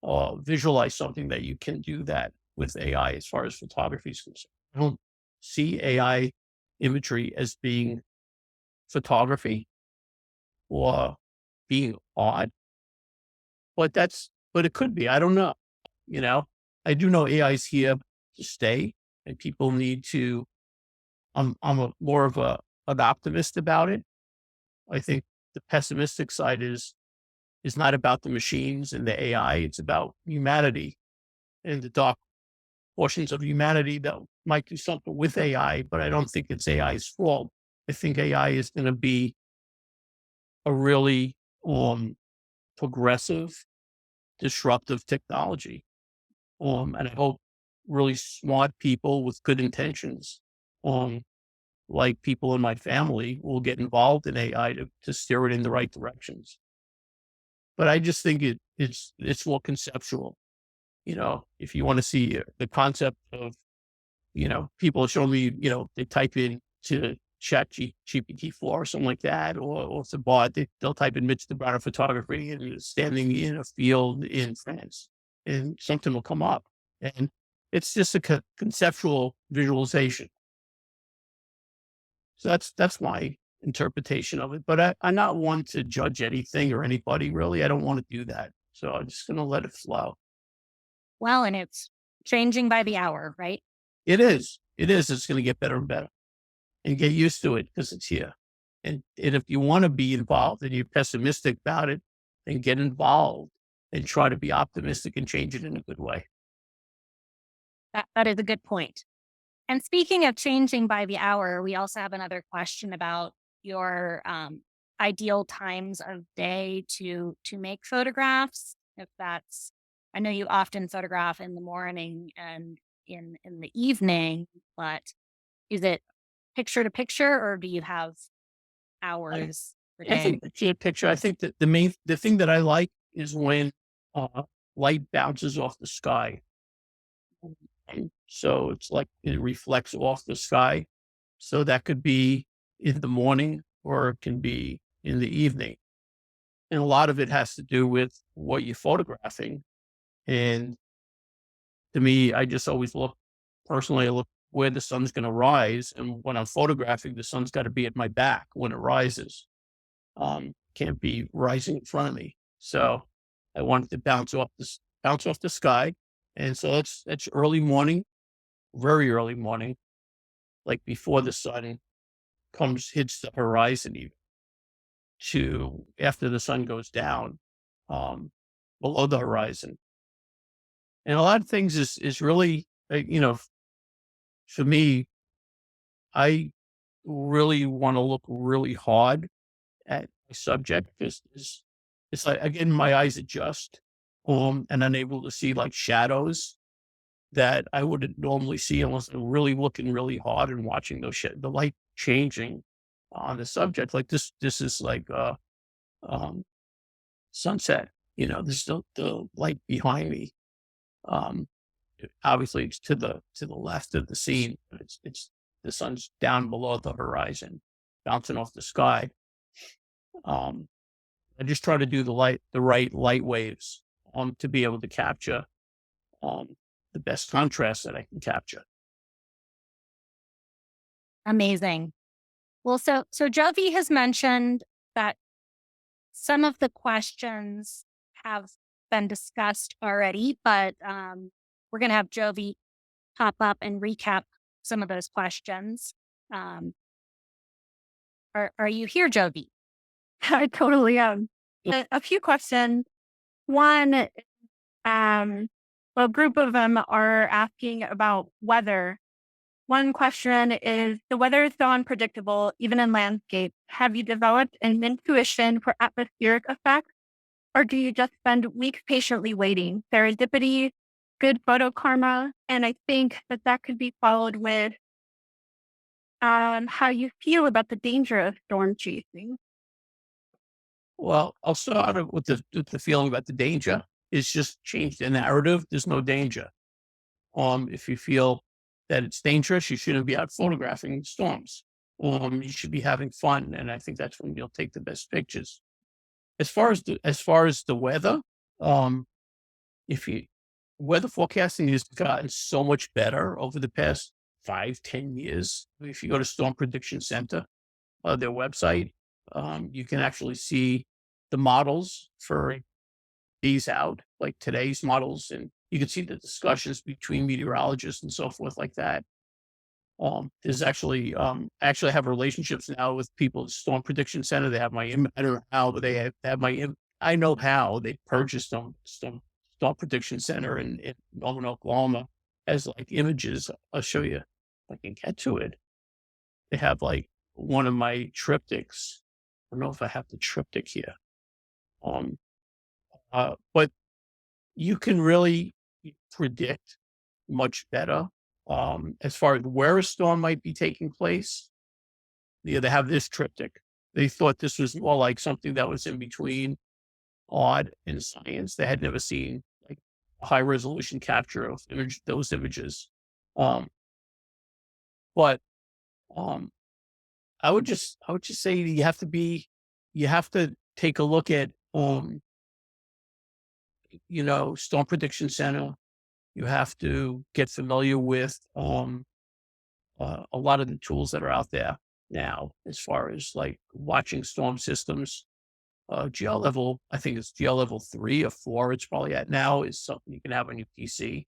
or visualize something that you can do that with AI as far as photography is concerned. I don't see AI imagery as being photography or being odd, but it could be. I don't know. You know, I do know AI is here to stay, and people need to. I'm more of an optimist about it. I think the pessimistic side is not about the machines and the AI. It's about humanity and the dark portions of humanity that might do something with AI. But I don't think it's AI's fault. I think AI is going to be a really progressive disruptive technology. And I hope really smart people with good intentions, um, like people in my family, will get involved in AI to steer it in the right directions. But I just think it's more conceptual. If you want to see the concept of, people show me, they type in to chat GPT-4 or something like that, or it's a bot, they'll type in Mitch Dobrowner photography and you're standing in a field in France and something will come up. And it's just a conceptual visualization. So that's my interpretation of it. But I'm not one to judge anything or anybody really. I don't want to do that. So I'm just going to let it flow. Well, and it's changing by the hour, right? It is. It is. It's going to get better and better. And get used to it because it's here. And if you want to be involved and you're pessimistic about it, then get involved and try to be optimistic and change it in a good way. That is a good point. And speaking of changing by the hour, we also have another question about your ideal times of day to make photographs. If that's, I know you often photograph in the morning and in the evening, but is it picture to picture or do you have I, hours per I day? think the picture, I think that the thing that I like is when uh, light bounces off the sky. And so it's like it reflects off the sky. So that could be in the morning or it can be in the evening. And a lot of it has to do with what you're photographing. And to me, I just always look personally, I look where the sun's going to rise. And when I'm photographing, the sun's got to be at my back when it rises. Can't be rising in front of me. So I want it to bounce off the sky. And so that's early morning. very early morning, like before the sun hits the horizon, even to after the sun goes down, um, below the horizon. And a lot of things is really, for me, I really want to look really hard at my subject because it's like again my eyes adjust, and I'm able to see like shadows that I wouldn't normally see unless I'm really looking really hard and watching the light changing on the subject. Like this is like um, sunset. There's the light behind me. Um, Obviously, it's to the left of the scene, but it's the sun's down below the horizon, bouncing off the sky. Um, I just try to do the right light waves, to be able to capture um, the best contrast that I can capture. Amazing. Well, so Jovi has mentioned that some of the questions have been discussed already, but we're going to have Jovi pop up and recap some of those questions. Um, are you here, Jovi? I totally am. A few questions. One, um, a group of them are asking about weather. One question is the weather is so unpredictable, even in landscape. Have you developed an intuition for atmospheric effects, or do you just spend weeks patiently waiting? Serendipity, good photo karma, and I think that could be followed with how you feel about the danger of storm chasing. Well, I'll start out with the feeling about the danger. It's just change the narrative. There's no danger. If you feel that it's dangerous, you shouldn't be out photographing storms. You should be having fun, and I think that's when you'll take the best pictures. As far as the weather, um, if you weather forecasting has gotten so much better over the past 5, 10 years. If you go to Storm Prediction Center, their website, you can actually see the models for days out, like today's models, and you can see the discussions between meteorologists and so forth like that. There's actually, I actually have relationships now with people at Storm Prediction Center. They have I don't know how, but they have I know how they purchased Storm Prediction Center in Norman, Oklahoma as like images. I'll show you if I can get to it. They have like one of my triptychs. I don't know if I have the triptych here. Um, but you can really predict much better as far as where a storm might be taking place. Yeah, they have this triptych. They thought this was more like something that was in between odd and science. They had never seen like high resolution capture of those images. Um, but um, I would just say you have to take a look at Storm Prediction Center. You have to get familiar with a lot of the tools that are out there now, as far as like watching storm systems. GL level, I think it's GL level 3 or 4. It's probably at now is something you can have on your PC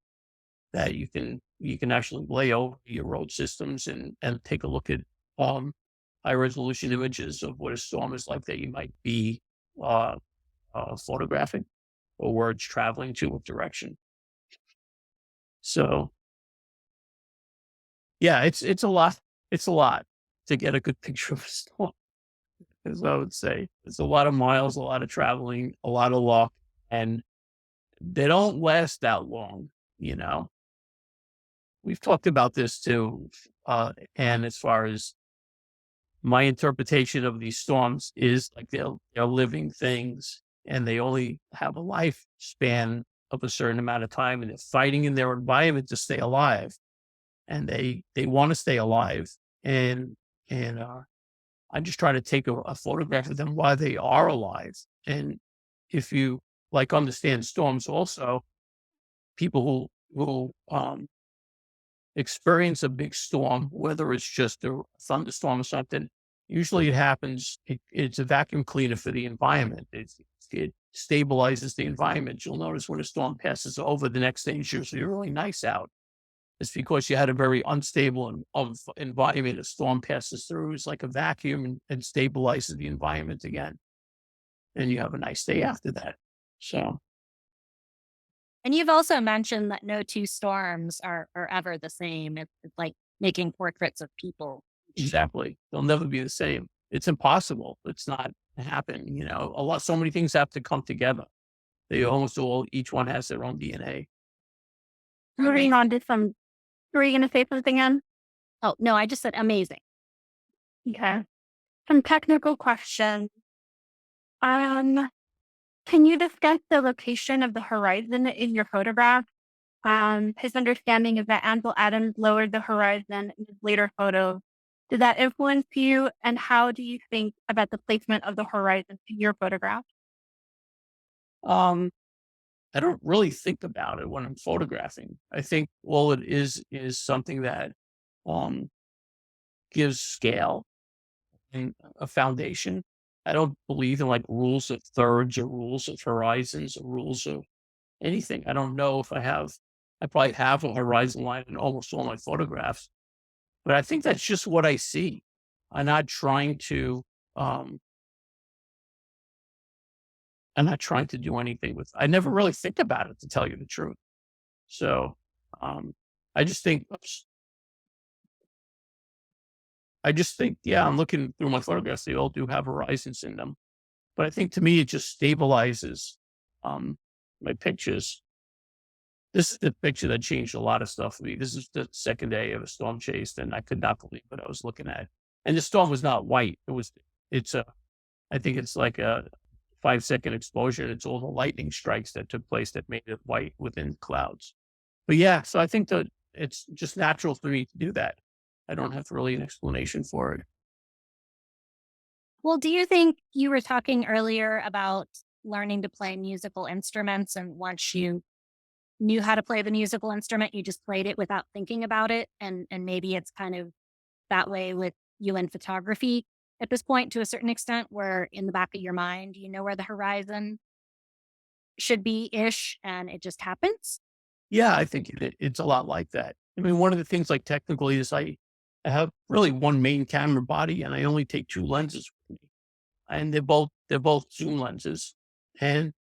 that you can actually lay over your road systems and take a look at um, high resolution images of what a storm is like that you might be uh, photographing or where it's traveling to, what direction. So yeah, it's a lot. It's a lot to get a good picture of a storm, as I would say. It's a lot of miles, a lot of traveling, a lot of luck, and they don't last that long. You know, we've talked about this too. And as far as my interpretation of these storms is like they're living things and they only have a lifespan of a certain amount of time and they're fighting in their environment to stay alive and they want to stay alive. And I just try to take a photograph of them while they are alive. And if you like understand storms also, people who experience a big storm, whether it's just a thunderstorm or something, usually it happens. It's a vacuum cleaner for the environment. It stabilizes the environment. You'll notice when a storm passes over, the next day it's usually really nice out. It's because you had a very unstable environment. A storm passes through, it's like a vacuum and stabilizes the environment again. And you have a nice day after that. So, And you've also mentioned that no two storms are ever the same. It's like making portraits of people. exactly. They'll never be the same. It's impossible. It's not happen. So many things have to come together. They almost all, each one has their own DNA. Moving on to some, were you going to say something, Anne? Oh, no, I just said amazing. Okay. Some technical questions. Can you discuss the location of the horizon in your photograph? His understanding is that Ansel Adams lowered the horizon in his later photos. Did that influence you? And how do you think about the placement of the horizon in your photograph? Um, I don't really think about it when I'm photographing. I think all it is something that um gives scale and a foundation. I don't believe in like rules of thirds or rules of horizons or rules of anything. I don't know if I probably have a horizon line in almost all my photographs, but I think that's just what I see. I'm not trying to, um, I'm not trying to do anything with, I never really think about it to tell you the truth. So, um, I just think, yeah, I'm looking through my photographs. They all do have horizons in them. But I think to me, it just stabilizes um, my pictures. This is the picture that changed a lot of stuff for me. This is the second day of a storm chase, and I could not believe what I was looking at. And the storm was not white. It's I think it's like a 5-second exposure. It's all the lightning strikes that took place that made it white within clouds. But yeah, so I think that it's just natural for me to do that. I don't have really an explanation for it. Well, do you think you were talking earlier about learning to play musical instruments, and once you knew how to play the musical instrument, you just played it without thinking about it, and maybe it's kind of that way with you in photography at this point to a certain extent, where in the back of your mind, you know where the horizon should be ish, and it just happens? Yeah, I think it's a lot like that. I mean, one of the things like technically is I have really one main camera body and I only take two lenses with me. And they're both zoom lenses. And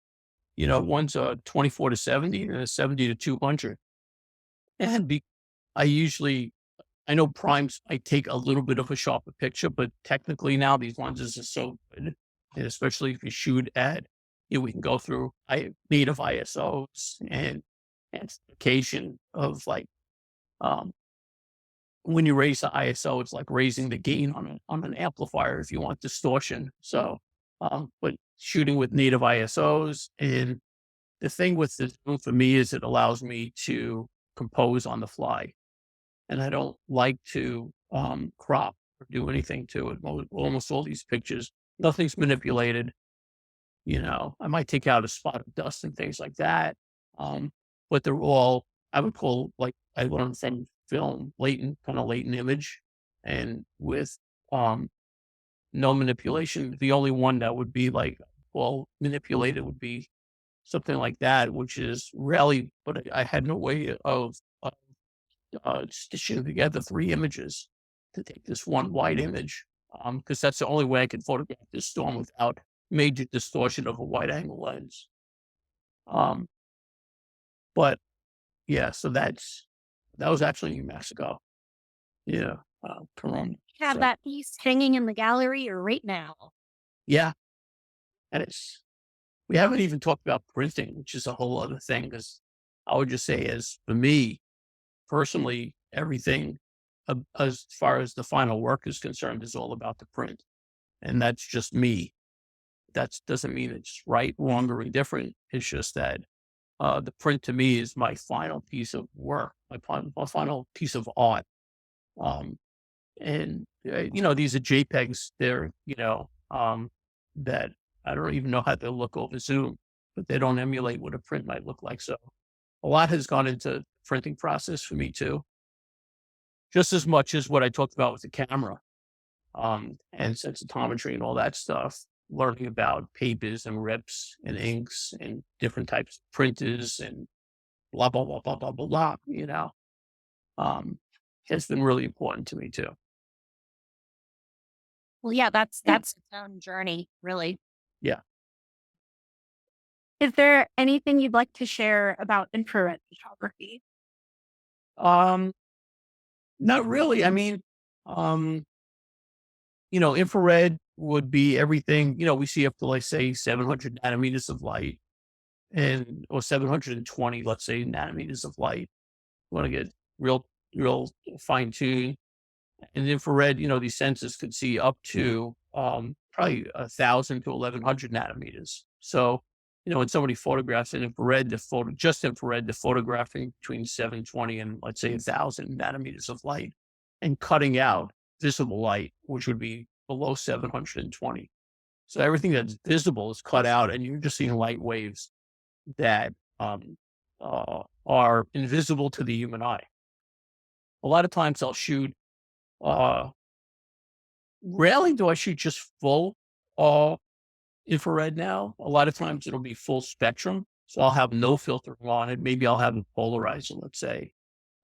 one's a 24 to 70 and a 70 to 200. And I usually I know primes I take a little bit of a sharper picture, but technically now these lenses are so good. And especially if you shoot at, we can go through native ISOs and amplification of like um when you raise the ISO, it's like raising the gain on an amplifier if you want distortion. So, but shooting with native ISOs, and the thing with the Zoom for me is it allows me to compose on the fly, and I don't like to crop or do anything to it. Almost all these pictures, nothing's manipulated. I might take out a spot of dust and things like that. Um, but they're all, I would call, like, I learned from film, kind of latent image. And with no manipulation, the only one that would be like, well, manipulated would be something like that, which is rarely, but I had no way of stitching together three images to take this one wide image. Because that's the only way I could photograph this storm without major distortion of a wide angle lens. Um, but yeah, so that was actually New Mexico. Yeah, Corona. Have So that piece hanging in the gallery right now. yeah, and we haven't even talked about printing, which is a whole other thing. Because I would just say, as for me personally, everything as far as the final work is concerned is all about the print, and that's just me. That doesn't mean it's right, wrong, or indifferent. It's just that the print to me is my final piece of work, my final piece of art. Um, and these are JPEGs. They're that I don't even know how they look over Zoom, but they don't emulate what a print might look like. So a lot has gone into the printing process for me too, just as much as what I talked about with the camera. And sensitometry and all that stuff, learning about papers and rips and inks and different types of printers and blah, blah, blah, blah, blah, blah, blah, um, has been really important to me too. Well, yeah, that's Yeah. its own journey, really. Yeah. Is there anything you'd like to share about infrared photography? Um, Not really. I mean, um, infrared would be everything, we see up to like say 700 nanometers of light or 720, let's say, nanometers of light. Want to get real, real fine tuned. And infrared, these sensors could see up to probably 1,000 to 1,100 nanometers. So, when somebody photographs in infrared, just infrared, they're photographing between 720 and let's say 1,000 nanometers of light, and cutting out visible light, which would be below 720. So everything that's visible is cut out, and you're just seeing light waves that are invisible to the human eye. A lot of times I'll shoot. Uh, Rarely do I shoot just full uh, infrared now. A lot of times it'll be full spectrum. So I'll have no filter on it. Maybe I'll have a polarizer, let's say.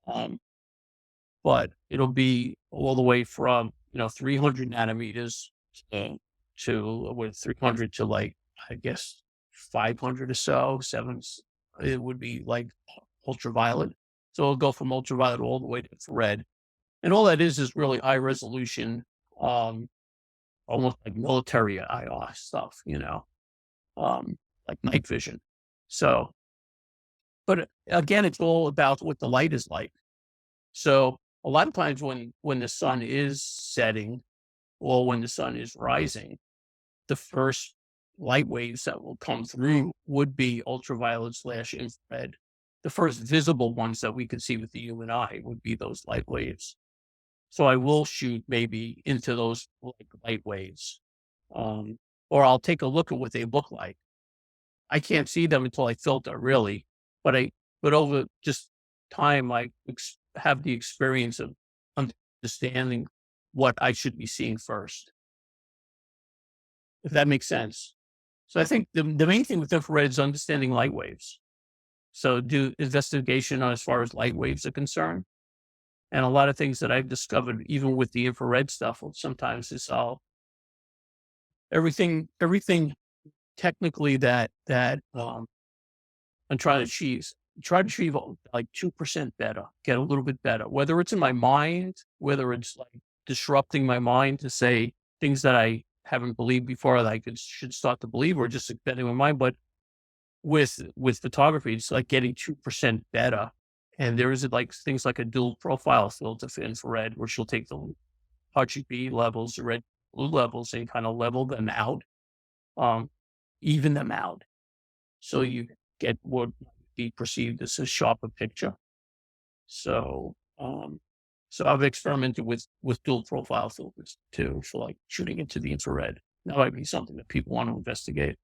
Um, but it'll be all the way from, 300 nanometers with 300 to like, I guess, 500 or so. It would be like ultraviolet. So it'll go from ultraviolet all the way to infrared. And all that is really high resolution, um, almost like military IR stuff, like night vision. So, but again, it's all about what the light is like. So a lot of times when the sun is setting or when the sun is rising, the first light waves that will come through would be ultraviolet / infrared. The first visible ones that we could see with the human eye would be those light waves. So I will shoot maybe into those like light waves, um, or I'll take a look at what they look like. I can't see them until I filter, really, but but over just time, I have the experience of understanding what I should be seeing first, if that makes sense. So I think the main thing with infrared is understanding light waves. So do investigation on as far as light waves are concerned. And a lot of things that I've discovered, even with the infrared stuff, sometimes is all everything technically that I'm trying to achieve like 2% better, get a little bit better. Whether it's in my mind, whether it's like disrupting my mind to say things that I haven't believed before that should start to believe, or just expanding my mind. But with photography, it's like getting 2% better. And there is like things like a dual profile filter for infrared, which will take the RGB levels, the red blue levels, and kind of level them out, um, even them out. So you get what would be perceived as a sharper picture. So, so I've experimented with dual profile filters too, for like shooting into the infrared. That might be something that people want to investigate.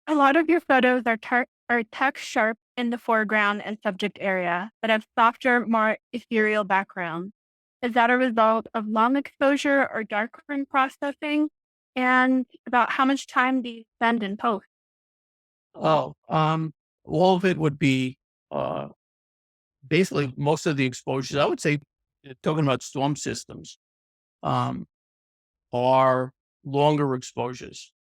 A lot of your photos are text sharp in the foreground and subject area, but have softer, more ethereal backgrounds. Is that a result of long exposure or darkroom processing? And about how much time do you spend in post? Oh, all of it would be uh, basically most of the exposures. I would say, talking about storm systems, um, are longer exposures.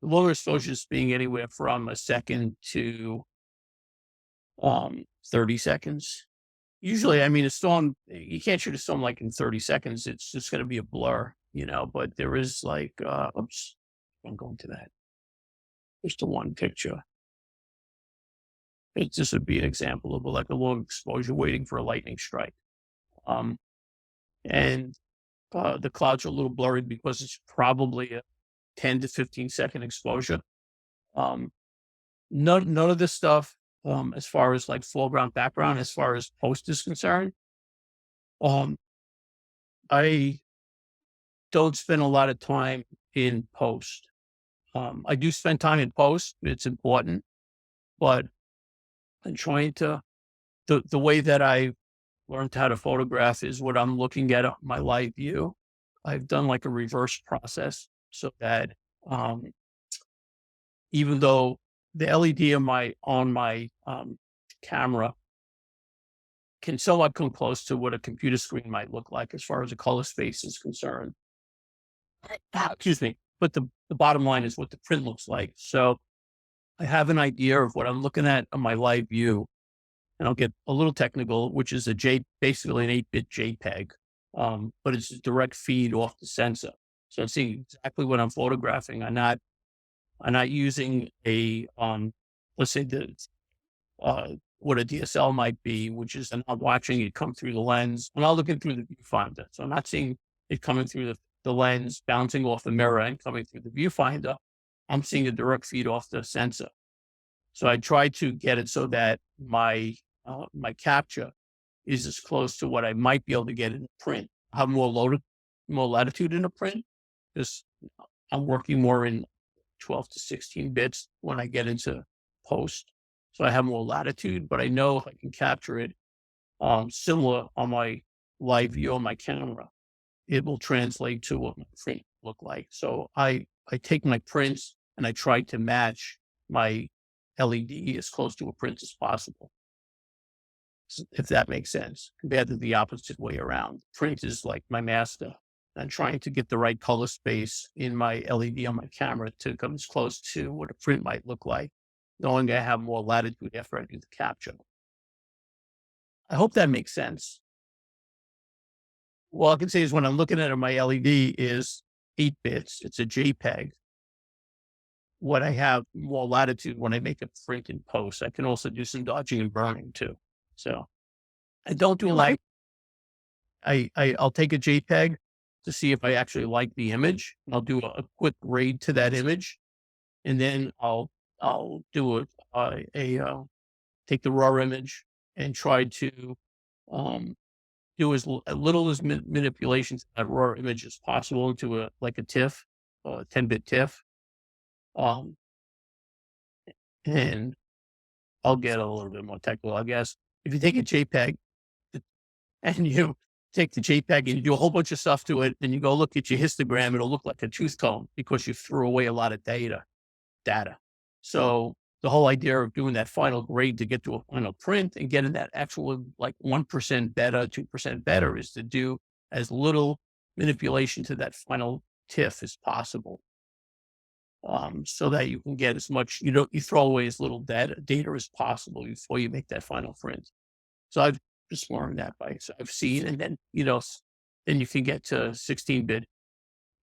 The longer exposures being anywhere from a second to 30 seconds. Usually, I mean, a storm, you can't shoot a storm like in 30 seconds. It's just going to be a blur, but there is like, oops, I'm going to that. Just the one picture. This would be an example of like a long exposure waiting for a lightning strike. Um, and the clouds are a little blurry because it's probably a 10 to 15-second exposure. Um, none of this stuff, as far as like foreground, background, as far as post is concerned, um, I don't spend a lot of time in post. I do spend time in post. It's important, but I'm trying to, the way that I learned how to photograph is what I'm looking at my live view. I've done like a reverse process so that, um, even though the LED on my camera can somewhat come close to what a computer screen might look like as far as the color space is concerned. Excuse me. But the bottom line is what the print looks like. So I have an idea of what I'm looking at on my live view, and I'll get a little technical, which is basically an 8-bit JPEG, but it's a direct feed off the sensor. So I'm seeing exactly what I'm photographing. I'm not using let's say what a DSL might be, which is I'm not watching it come through the lens. I'm not looking through the viewfinder. So I'm not seeing it coming through the lens, bouncing off the mirror and coming through the viewfinder. I'm seeing a direct feed off the sensor. So I try to get it so that my capture is as close to what I might be able to get in a print. I have more latitude in a print because I'm working more in 12 to 16 bits when I get into post. So I have more latitude, but I know if I can capture it similar on my live view on my camera, it will translate to what my print look like. So I take my prints and I try to match my LED as close to a print as possible, if that makes sense, compared to the opposite way around. Print is like my master. I'm trying to get the right color space in my LED on my camera to come as close to what a print might look like, knowing I have more latitude after I do the capture. I hope that makes sense. All I can say is when I'm looking at it, my LED is 8 bits. It's a JPEG. What I have more latitude when I make a print in post. I can also do some dodging and burning too. So I don't do like, I'll take a JPEG to see if I actually like the image. I'll do a quick grade to that image, and then I'll do take the raw image and try to do as little as manipulations of that raw image as possible into a TIFF, a 10-bit TIFF. And I'll get a little bit more technical, I guess. If you take a JPEG and you take the JPEG and you do a whole bunch of stuff to it, and you go look at your histogram, it'll look like a tooth comb because you threw away a lot of data. So the whole idea of doing that final grade to get to a final print and getting that actual 1% better, 2% better is to do as little manipulation to that final TIFF as possible. So that you can get as much, you throw away as little data as possible before you make that final print. So I've just learned that I've seen, and then, then you can get to 16-bit,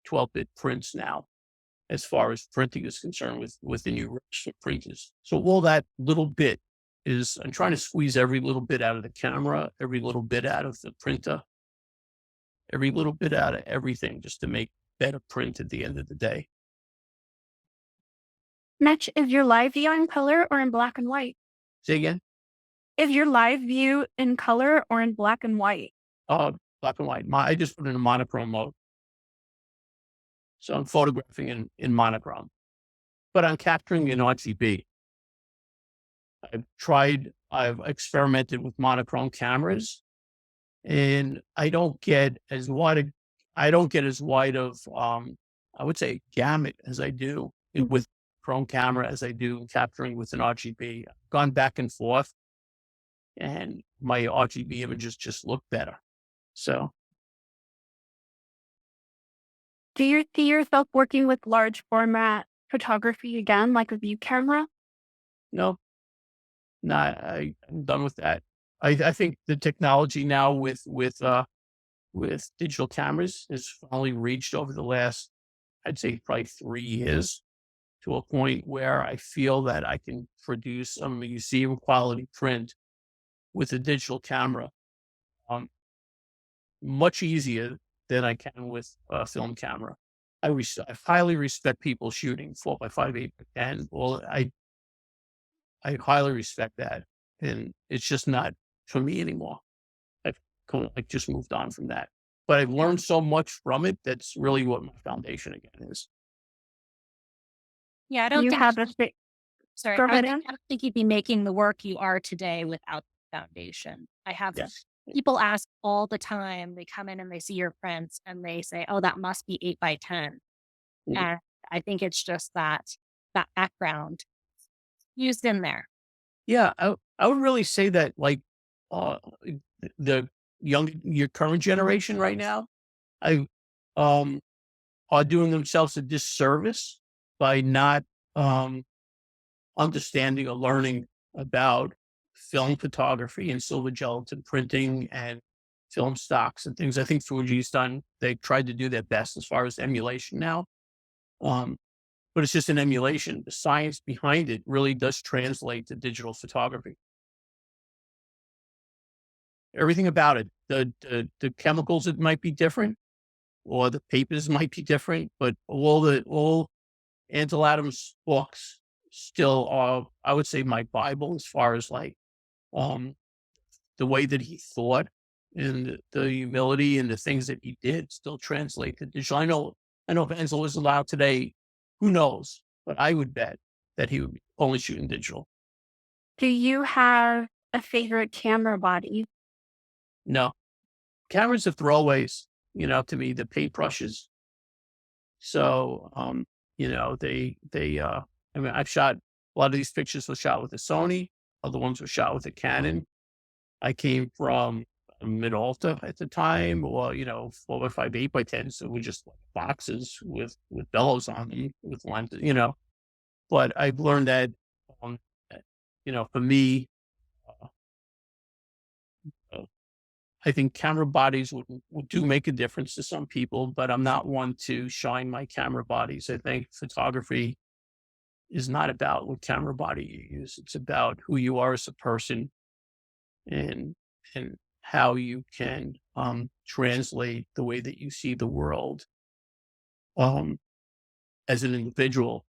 12-bit prints now, as far as printing is concerned with the new printers. So all that little bit is, I'm trying to squeeze every little bit out of the camera, every little bit out of the printer, every little bit out of everything, just to make better print at the end of the day. Mitch, is your live view in color or in black and white? Say again? Is your live view in color or in black and white? Black and white. I just put it in monochrome mode. So I'm photographing in monochrome, but I'm capturing in RGB. I've experimented with monochrome cameras, and I don't get as wide of, I would say, gamut as I do with Chrome camera as I do capturing with an RGB. I've gone back and forth, and my RGB images just look better. So, do you see yourself working with large format photography again, like a view camera? No, I'm done with that. I think the technology now with digital cameras has finally reached over the last, I'd say, probably 3 years, to a point where I feel that I can produce a museum quality print with a digital camera much easier than I can with a film camera. I highly respect people shooting 4x5, 8x10. Well, I highly respect that, and it's just not for me anymore. I've just moved on from that. But I've learned so much from it. That's really what my foundation again is. Yeah, I don't You think have a spa- sorry, Go I ahead, don't Ann. think, I don't think you'd be making the work you are today without the foundation. I have Yes. people ask all the time. They come in and they see your prints and they say, "Oh, that must be 8x10." Mhm. And I think it's just that background used in there. Yeah, I would really say that uh, the your current generation right now, I um, are doing themselves a disservice by not um, understanding or learning about film photography and silver gelatin printing and film stocks and things. I think Fuji's done, they tried to do their best as far as emulation now. Um, but it's just an emulation. The science behind it really does translate to digital photography. Everything about it, the chemicals, it might be different, or the papers might be different, but all Ansel Adams books still are, I would say, my Bible as far as like um, the way that he thought and the humility and the things that he did still translate to digital. I know if Ansel was allowed today, who knows? But I would bet that he would be only shooting digital. Do you have a favorite camera body? No, cameras are throwaways. To me, the paintbrushes. So, I mean, I've shot a lot of these pictures were shot with a Sony. Other ones were shot with a Canon. I came from a Mid-Alta at the time, or 4x5, 8x10. So we just like boxes with bellows on them with lenses. But I've learned that, um, for me, uh, uh, I think camera bodies would do make a difference to some people, but I'm not one to shine my camera bodies. I think photography is not about what camera body you use. It's about who you are as a person and and how you can translate the way that you see the world um, as an individual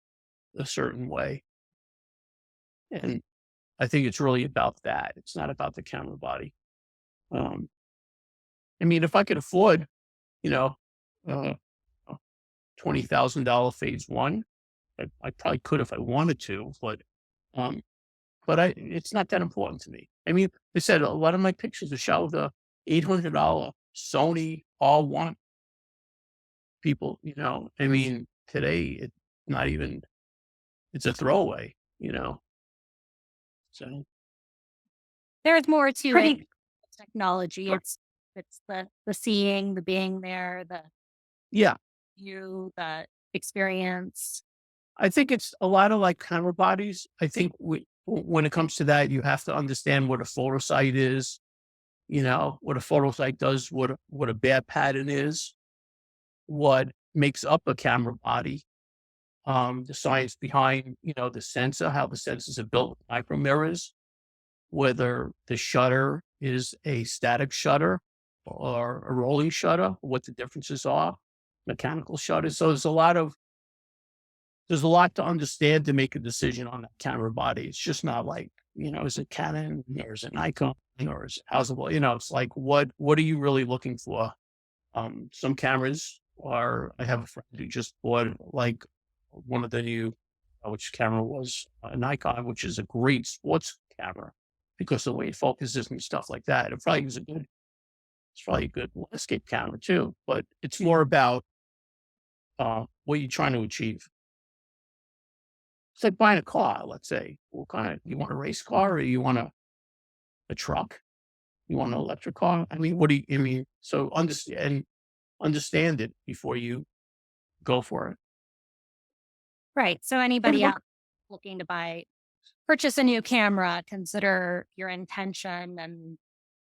a certain way. And I think it's really about that. It's not about the camera body. Um, I mean, if I could afford, you know, uh, a $20,000 phase one, I probably could if I wanted to, um, but it's not that important to me. I mean, I said a lot of my pictures are shot with a $800 Sony all one. People. I mean, today it's not even, it's a throwaway. So There's more to it. Pretty Technology. It's the seeing, the being there, the yeah, the experience. I think it's a lot of like camera bodies. I think when it comes to that, you have to understand what a photo site is, what a photo site does, what a bad pattern is, what makes up a camera body, the science behind, the sensor, how the sensors are built with micro mirrors, whether the shutter is a static shutter or a rolling shutter, what the differences are, mechanical shutters. So there's a lot to understand to make a decision on that camera body. It's just not like, is it Canon or is it Nikon or is it Hasselblad? It's like, what are you really looking for? Some cameras are, I have a friend who just bought like one of the new, which camera was a Nikon, which is a great sports camera because of the way it focuses and stuff like that. It's probably a good landscape camera too, but it's more about what you're trying to achieve. It's like buying a car, let's say. What kind of, you want a race car or you want a truck? You want an electric car? I mean, I mean, so understand it before you go for it. Right. So and anybody what out looking to purchase a new camera, consider your intention and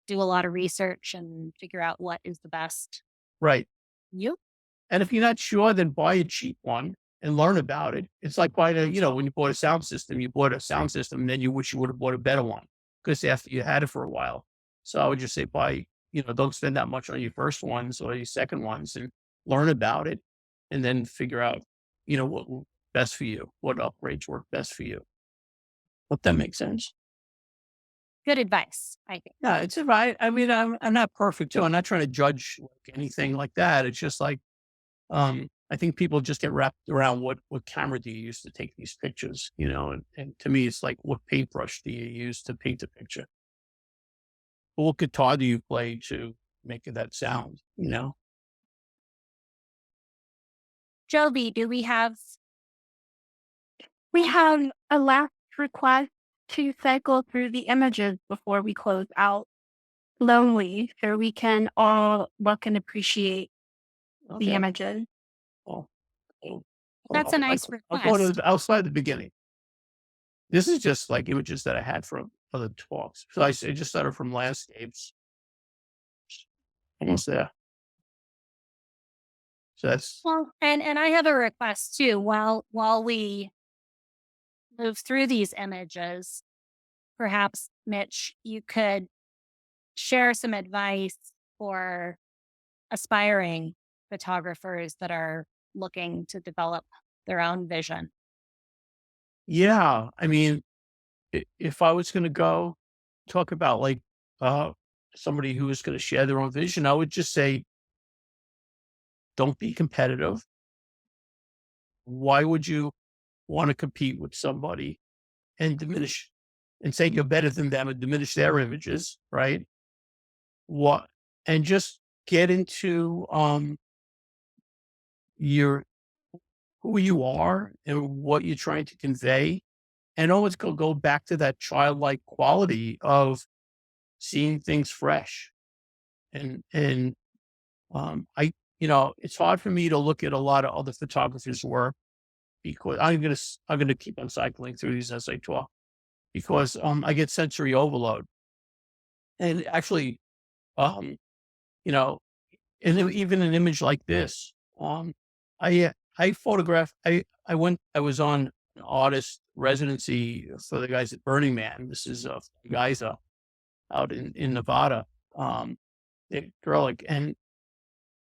do a lot of research and figure out what is the best Right. you. And if you're not sure, then buy a cheap one and learn about it. It's like buying when you bought a sound system, you bought a sound system, and then you wish you would have bought a better one because after you had it for a while. So I would just say don't spend that much on your first ones or your second ones and learn about it and then figure out, what best for you, what upgrades work best for you. Hope that makes sense. Good advice, I think. Yeah, it's all right. I mean, I'm not perfect too. I'm not trying to judge like anything like that. It's just like I think people just get wrapped around what camera do you use to take these pictures, and to me, it's like what paintbrush do you use to paint a picture? What guitar do you play to make that sound? Joby, do we have we have a last request to cycle through the images before we close out. lonely so we can all look and appreciate the Okay. images. Well, I'll, That's a nice I'll go to request. outside the beginning. This is just like images that I had from other talks. So I just started from landscapes. Almost there. So that's Well, and I have a request too. While we move through these images, perhaps Mitch, you could share some advice for aspiring photographers that are looking to develop their own vision. yeah. I mean, if I was going to go talk about like uh somebody who is going to share their own vision, I would just say, don't be competitive. Why would you want to compete with somebody and diminish and say you're better than them and diminish their images, right? What and just get into your who you are and what you're trying to convey, and always go back to that childlike quality of seeing things fresh. And I it's hard for me to look at a lot of other photographers' work because I'm gonna keep on cycling through these as I talk because I get sensory overload. And actually, um, you know, and even an image like this, I photographed. I was on an artist residency for the guys at Burning Man. This is guys out in Nevada. Um, Acrylic, and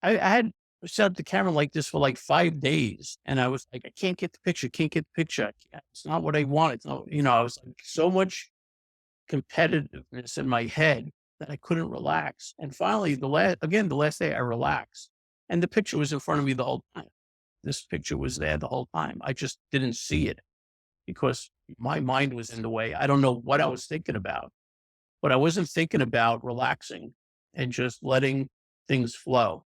I had set up the camera like this for like 5 days, and I was like, I can't get the picture, can't get the picture. It's not what I want. It's not, I was like so much competitiveness in my head that I couldn't relax. And finally, the last day I relaxed, and the picture was in front of me the whole time. This picture was there the whole time. I just didn't see it because my mind was in the way. I don't know what I was thinking about, but I wasn't thinking about relaxing and just letting things flow.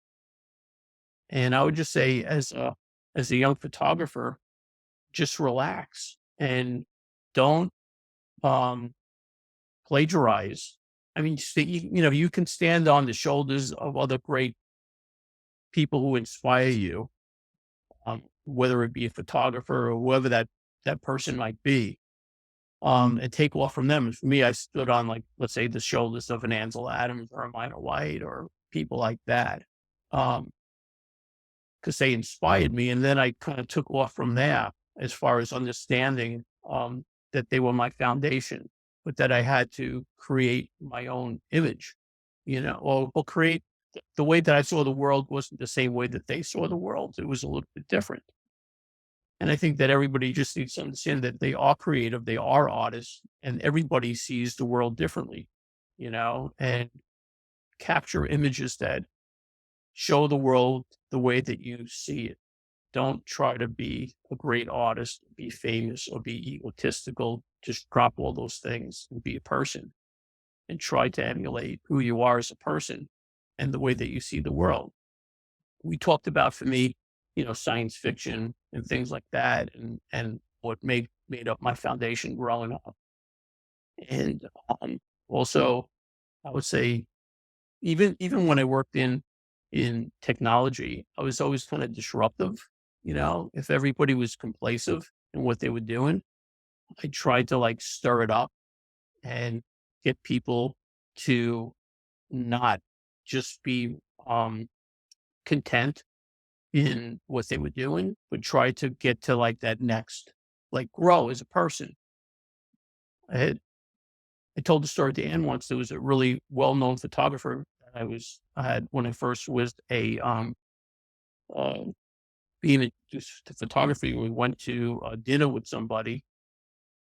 And I would just say, as a young photographer, just relax and don't um, plagiarize. I mean, you can stand on the shoulders of other great people who inspire you, whether it be a photographer or whoever that person might be, and take off from them. And for me, I stood on, like, let's say, the shoulders of an Ansel Adams or a Minor White or people like that. Um, because they inspired me. And then I kind of took off from there as far as understanding that they were my foundation, but that I had to create my own image, or create the way that I saw the world wasn't the same way that they saw the world. It was a little bit different. And I think that everybody just needs to understand that they are creative, they are artists, and everybody sees the world differently, and capture images that show the world the way that you see it. Don't try to be a great artist, be famous, or be egotistical. Just drop all those things and be a person and try to emulate who you are as a person and the way that you see the world. We talked about, for me, science fiction and things like that, and what made up my foundation growing up. And also, I would say, even when I worked in technology, I was always kind of disruptive. If everybody was complacent in what they were doing, I tried to like stir it up and get people to not just be content in what they were doing, but try to get to like that next, like grow as a person. I told the story to Ann once. There was a really well-known photographer that I had when I first was uh, being into photography. We went to dinner with somebody,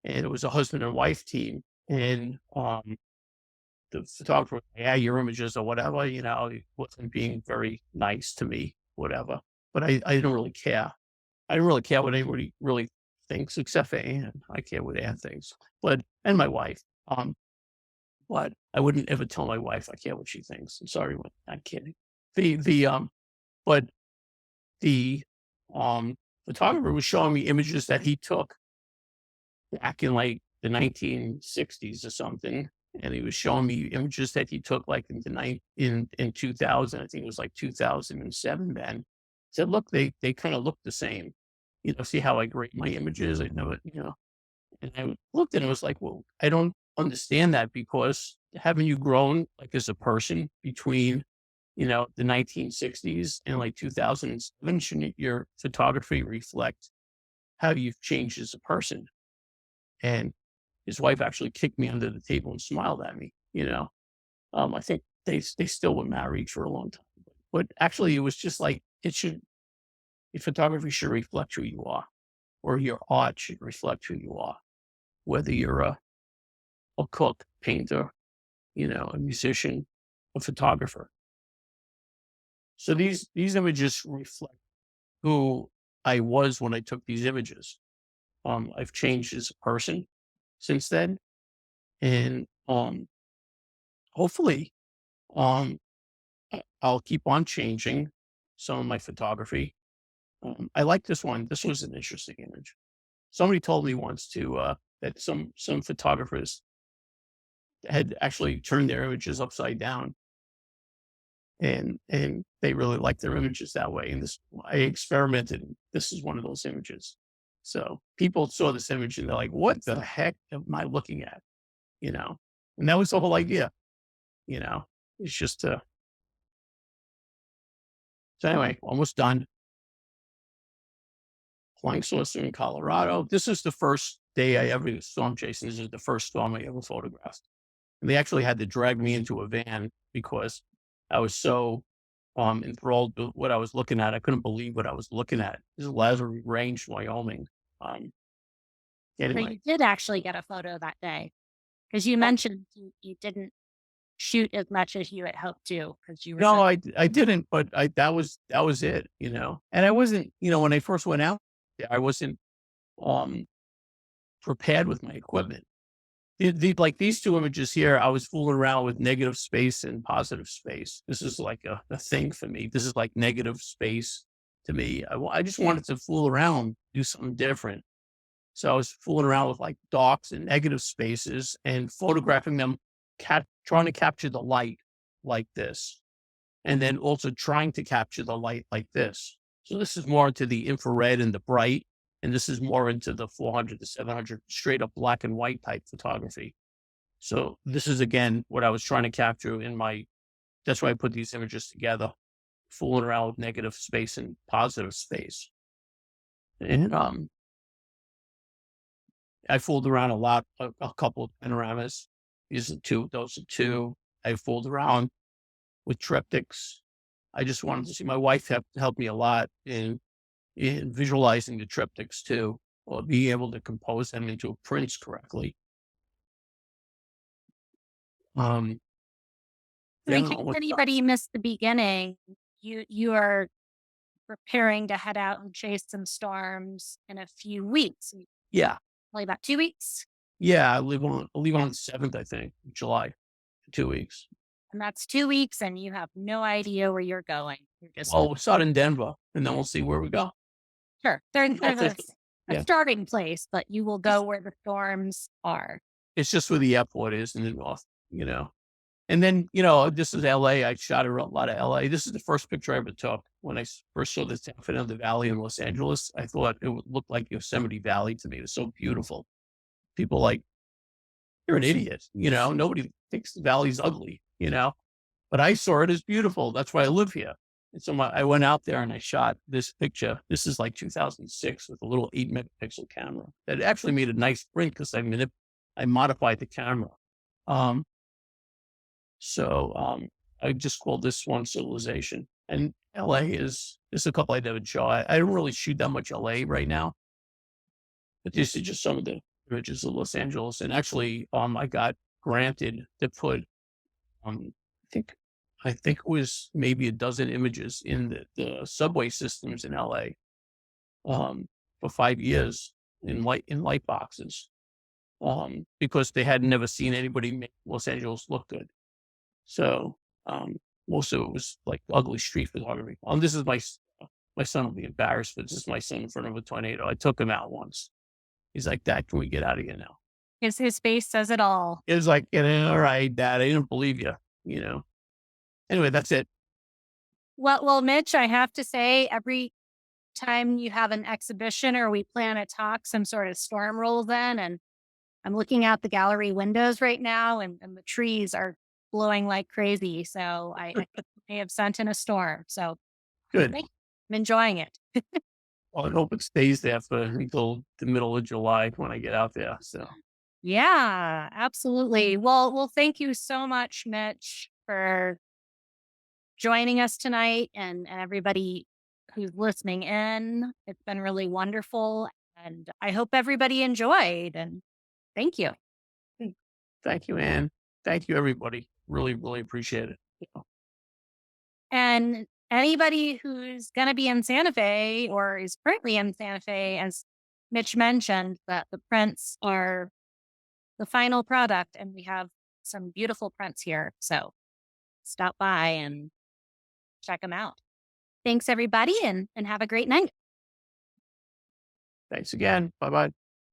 and it was a husband and wife team. And the photographer, was like, yeah, your images or whatever, he wasn't being very nice to me, whatever. But I didn't really care. I didn't really care what anybody really thinks, except for Ann. I care what Ann thinks, and my wife. But I wouldn't ever tell my wife I care what she thinks. I'm sorry, I'm kidding. The but the photographer was showing me images that he took back in like the 1960s or something. and he was showing me images that he took like in 2000. I think it was like 2007 then. Said, look, they kind of look the same. See how I grade my images? I know it. And I looked and it was like, well, I don't understand that, because haven't you grown like as a person between, the 1960s and like 2007? Shouldn't your photography reflect how you've changed as a person? And his wife actually kicked me under the table and smiled at me. I think they still were married for a long time, but actually it was just like, your photography should reflect who you are, or your art should reflect who you are, whether you're a cook, painter, a musician, a photographer. So these images reflect who I was when I took these images. I've changed as a person since then, and hopefully, um, I'll keep on changing some of my photography. I like this one. This was an interesting image. Somebody told me once that some photographers had actually turned their images upside down, and they really like their images that way. And I experimented. This is one of those images. So people saw this image and they're like, "What the heck am I looking at?" And that was the whole idea. It's just so anyway, almost done. Flying saucer in Colorado. This is the first day I ever storm chasing. This is the first storm I ever photographed. And they actually had to drag me into a van because I was so enthralled with what I was looking at. I couldn't believe what I was looking at. This is Lazarus Range, Wyoming. So Anyway, you did actually get a photo that day, because you mentioned you didn't shoot as much as you had hoped to, because you were no, so I didn't, but that was it. And I wasn't, when I first went out there, I wasn't um prepared with my equipment. Like these two images here, I was fooling around with negative space and positive space. This is like a thing for me. This is like negative space to me. I just wanted to fool around, do something different. So I was fooling around with like darks and negative spaces and photographing them, trying to capture the light like this, and then also trying to capture the light like this. So this is more into the infrared and the bright, and this is more into the 400 to 700 straight up black and white type photography. So this is again what I was trying to capture that's why I put these images together, fooling around with negative space and positive space. And I fooled around a lot, a couple of panoramas. Those are two. I fooled around with triptychs. I just wanted to see. My wife helped me a lot in visualizing the triptychs too, or being able to compose them into prints correctly. in Then case anybody missed the beginning, you are preparing to head out and chase some storms in a few weeks. yeah, Probably about 2 weeks. yeah. I'll leave on the 7th, I think, July, 2 weeks. And that's 2 weeks, and you have no idea where you're going. You're just Well, we'll start in Denver, and then we'll see where we go. sure. There's a Yeah. starting place, but you will go where the storms are. It's just where the airport is in the north. And then, this is LA. I shot a lot of LA. This is the first picture I ever took when I first saw the San Fernando Valley in Los Angeles. I thought it would look like Yosemite Valley to me. It was so beautiful. People like, you're an idiot. Nobody thinks the valley's ugly. But I saw it as beautiful. That's why I live here. And so I went out there and I shot this picture. This is like 2006 with a little 8-megapixel camera that actually made a nice print because I modified the camera. So I just called this one Civilization. And LA is a couple I never shot. I don't really shoot that much LA right now. But this is just some of the images of Los Angeles. And actually, I got granted to put, I think it was maybe a dozen images in the subway systems in LA, for 5 years in light boxes, because they had never seen anybody make Los Angeles look good. So most of it was like ugly street photography. This is my son will be embarrassed, but this is my son in front of a tornado. I took him out once. He's like, "Dad, can we get out of here now?" His face says it all. It was like, all right, Dad, I didn't believe you, you know. Anyway, that's it. Well, Mitch, I have to say, every time you have an exhibition or we plan a talk, some sort of storm rolls in, and I'm looking out the gallery windows right now, and the trees are blowing like crazy. So I may have sent in a storm. So Good. I'm enjoying it. Well, I hope it stays there for until the middle of July when I get out there. So Yeah, absolutely. Well, thank you so much, Mitch, for joining us tonight, and everybody who's listening in. It's been really wonderful, and I hope everybody enjoyed. And thank you. thank you, Ann. Thank you, everybody. Really, really appreciate it. And anybody who's going to be in Santa Fe or is currently in Santa Fe, as Mitch mentioned, that the prints are the final product, and we have some beautiful prints here. So stop by and check them out. Thanks, everybody, and have a great night. Thanks again. Bye bye.